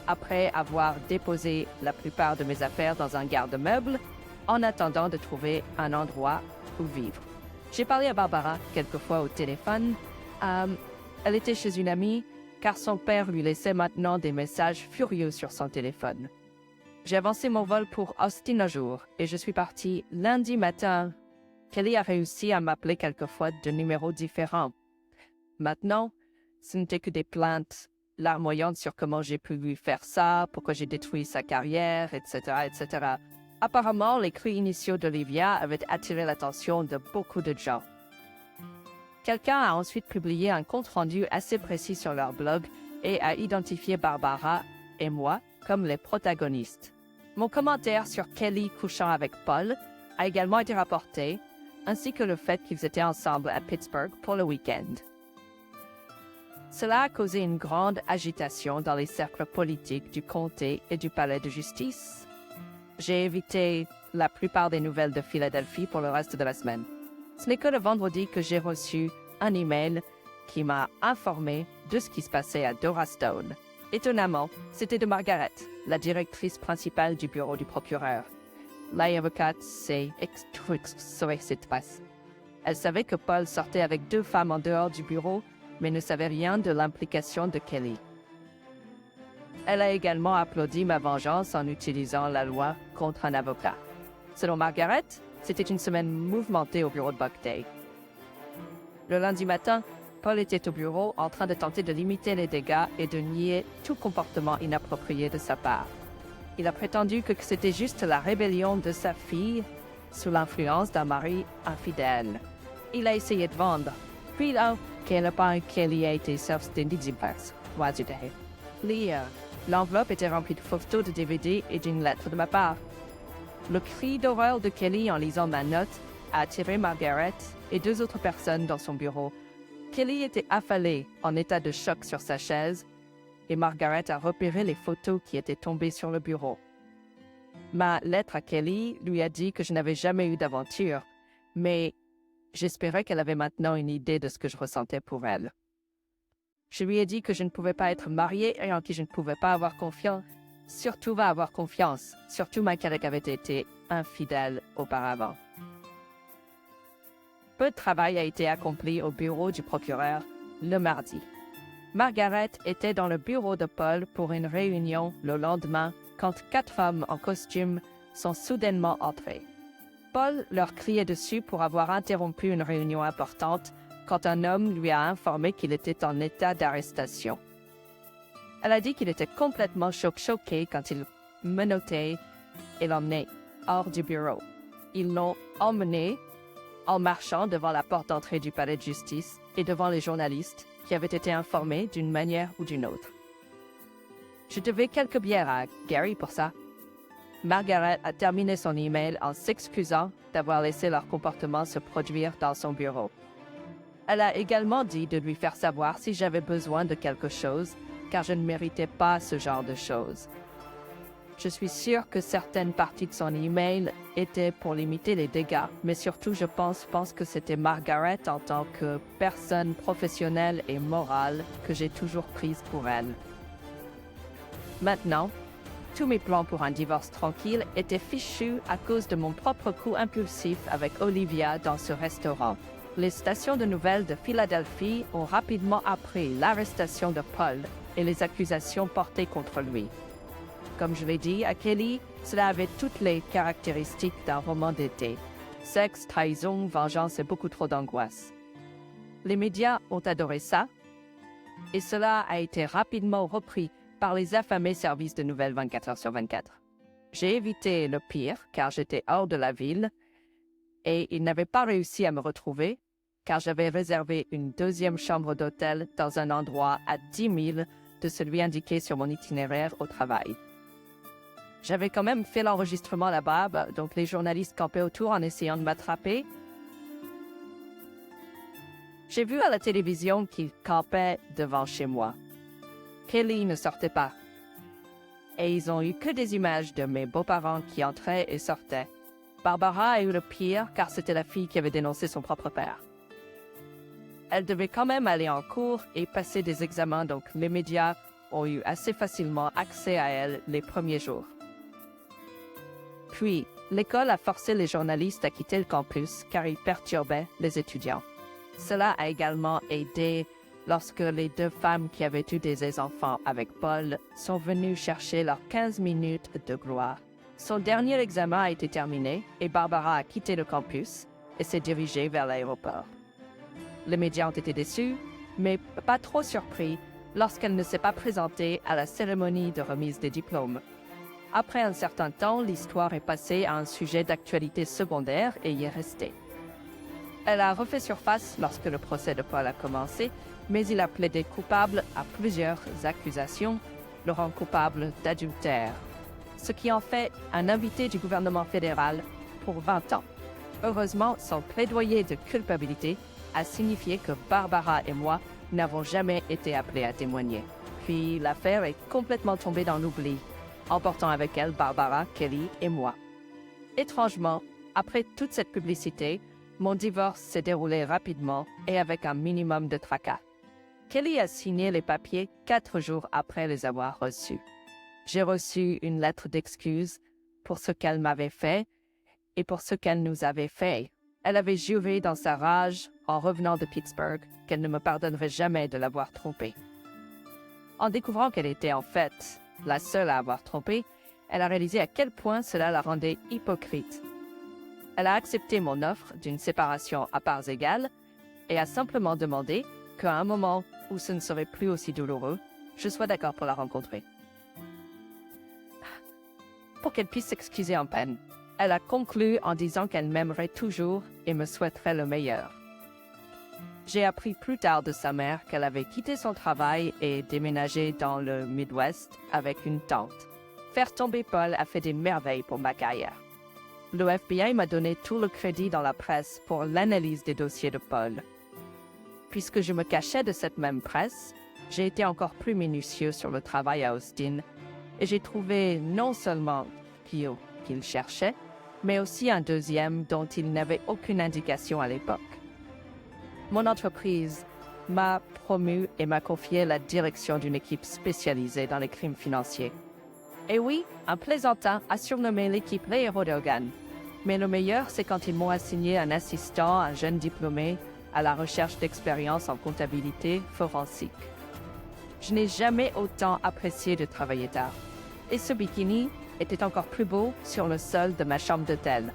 après avoir déposé la plupart de mes affaires dans un garde-meubles, en attendant de trouver un endroit où vivre. J'ai parlé à Barbara quelques fois au téléphone. Elle était chez une amie, car son père lui laissait maintenant des messages furieux sur son téléphone. J'ai avancé mon vol pour Austin un jour, et je suis partie lundi matin. Kelly a réussi à m'appeler quelquefois de numéros différents. Maintenant, ce n'était que des plaintes larmoyantes sur comment j'ai pu lui faire ça, pourquoi j'ai détruit sa carrière, etc., etc. Apparemment, les cris initiaux d'Olivia avaient attiré l'attention de beaucoup de gens. Quelqu'un a ensuite publié un compte-rendu assez précis sur leur blog et a identifié Barbara et moi comme les protagonistes. Mon commentaire sur Kelly couchant avec Paul a également été rapporté, ainsi que le fait qu'ils étaient ensemble à Pittsburgh pour le week-end. Cela a causé une grande agitation dans les cercles politiques du comté et du palais de justice. J'ai évité la plupart des nouvelles de Philadelphie pour le reste de la semaine. Ce n'est que le vendredi que j'ai reçu un email qui m'a informé de ce qui se passait à Dora Stone. Étonnamment, c'était de Margaret, la directrice principale du bureau du procureur. L'avocate s'est extruée sur cette passe. Elle savait que Paul sortait avec 2 femmes en dehors du bureau, mais ne savait rien de l'implication de Kelly. Elle a également applaudi ma vengeance en utilisant la loi contre un avocat. Selon Margaret, c'était une semaine mouvementée au bureau de Buck Day. Le lundi matin, Paul était au bureau en train de tenter de limiter les dégâts et de nier tout comportement inapproprié de sa part. Il a prétendu que c'était juste la rébellion de sa fille sous l'influence d'un mari infidèle. Il a essayé de vendre. Puis là, Kelly a été l'enveloppe était remplie de photos de DVD et d'une lettre de ma part. Le cri d'horreur de Kelly en lisant ma note a attiré Margaret et 2 autres personnes dans son bureau. Kelly était affalée, en état de choc sur sa chaise, et Margaret a repéré les photos qui étaient tombées sur le bureau. Ma lettre à Kelly lui a dit que je n'avais jamais eu d'aventure, mais j'espérais qu'elle avait maintenant une idée de ce que je ressentais pour elle. Je lui ai dit que je ne pouvais pas être mariée et en qui je ne pouvais pas avoir confiance. Surtout ma collègue avait été infidèle auparavant. Peu de travail a été accompli au bureau du procureur le mardi. Margaret était dans le bureau de Paul pour une réunion le lendemain quand 4 femmes en costume sont soudainement entrées. Paul leur criait dessus pour avoir interrompu une réunion importante quand un homme lui a informé qu'il était en état d'arrestation. Elle a dit qu'il était complètement choqué quand il menottait et l'emmenait hors du bureau. Ils l'ont emmené en marchant devant la porte d'entrée du palais de justice et devant les journalistes qui avaient été informés d'une manière ou d'une autre. Je devais quelques bières à Gary pour ça. Margaret a terminé son email en s'excusant d'avoir laissé leur comportement se produire dans son bureau. Elle a également dit de lui faire savoir si j'avais besoin de quelque chose, car je ne méritais pas ce genre de choses. Je suis sûre que certaines parties de son email étaient pour limiter les dégâts, mais surtout je pense que c'était Margaret en tant que personne professionnelle et morale que j'ai toujours prise pour elle. Maintenant, tous mes plans pour un divorce tranquille étaient fichus à cause de mon propre coup impulsif avec Olivia dans ce restaurant. Les stations de nouvelles de Philadelphie ont rapidement appris l'arrestation de Paul et les accusations portées contre lui. Comme je l'ai dit à Kelly, cela avait toutes les caractéristiques d'un roman d'été. Sexe, trahison, vengeance et beaucoup trop d'angoisse. Les médias ont adoré ça, et cela a été rapidement repris par les affamés services de nouvelles 24 heures sur 24. J'ai évité le pire, car j'étais hors de la ville, et ils n'avaient pas réussi à me retrouver, car j'avais réservé une 2e chambre d'hôtel dans un endroit à 10 000 de celui indiqué sur mon itinéraire au travail. J'avais quand même fait l'enregistrement là-bas, donc les journalistes campaient autour en essayant de m'attraper. J'ai vu à la télévision qu'ils campaient devant chez moi. Kelly ne sortait pas. Et ils ont eu que des images de mes beaux-parents qui entraient et sortaient. Barbara a eu le pire car c'était la fille qui avait dénoncé son propre père. Elle devait quand même aller en cours et passer des examens, donc les médias ont eu assez facilement accès à elle les premiers jours. Puis, l'école a forcé les journalistes à quitter le campus car ils perturbaient les étudiants. Cela a également aidé lorsque les 2 femmes qui avaient eu des enfants avec Paul sont venues chercher leurs 15 minutes de gloire. Son dernier examen a été terminé et Barbara a quitté le campus et s'est dirigée vers l'aéroport. Les médias ont été déçus, mais pas trop surpris lorsqu'elle ne s'est pas présentée à la cérémonie de remise des diplômes. Après un certain temps, l'histoire est passée à un sujet d'actualité secondaire et y est restée. Elle a refait surface lorsque le procès de Paul a commencé, mais il a plaidé coupable à plusieurs accusations, le rend coupable d'adultère, ce qui en fait un invité du gouvernement fédéral pour 20 ans. Heureusement, son plaidoyer de culpabilité a signifié que Barbara et moi n'avons jamais été appelés à témoigner. Puis l'affaire est complètement tombée dans l'oubli, emportant avec elle Barbara, Kelly et moi. Étrangement, après toute cette publicité, mon divorce s'est déroulé rapidement et avec un minimum de tracas. Kelly a signé les papiers 4 jours après les avoir reçus. J'ai reçu une lettre d'excuse pour ce qu'elle m'avait fait et pour ce qu'elle nous avait fait. Elle avait juré dans sa rage, en revenant de Pittsburgh, qu'elle ne me pardonnerait jamais de l'avoir trompée. En découvrant qu'elle était en fait la seule à avoir trompé, elle a réalisé à quel point cela la rendait hypocrite. Elle a accepté mon offre d'une séparation à parts égales et a simplement demandé qu'à un moment où ce ne serait plus aussi douloureux, je sois d'accord pour la rencontrer. Pour qu'elle puisse s'excuser en peine. Elle a conclu en disant qu'elle m'aimerait toujours et me souhaiterait le meilleur. J'ai appris plus tard de sa mère qu'elle avait quitté son travail et déménagé dans le Midwest avec une tante. Faire tomber Paul a fait des merveilles pour ma carrière. Le FBI m'a donné tout le crédit dans la presse pour l'analyse des dossiers de Paul. Puisque je me cachais de cette même presse, j'ai été encore plus minutieux sur le travail à Austin et j'ai trouvé non seulement Pio qu'il cherchait, mais aussi un deuxième dont il n'avait aucune indication à l'époque. Mon entreprise m'a promu et m'a confié la direction d'une équipe spécialisée dans les crimes financiers. Et oui, un plaisantin a surnommé l'équipe les héros d'Hogan. Mais le meilleur, c'est quand ils m'ont assigné un assistant, un jeune diplômé, à la recherche d'expérience en comptabilité forensique. Je n'ai jamais autant apprécié de travailler tard. Et ce bikini était encore plus beau sur le sol de ma chambre d'hôtel.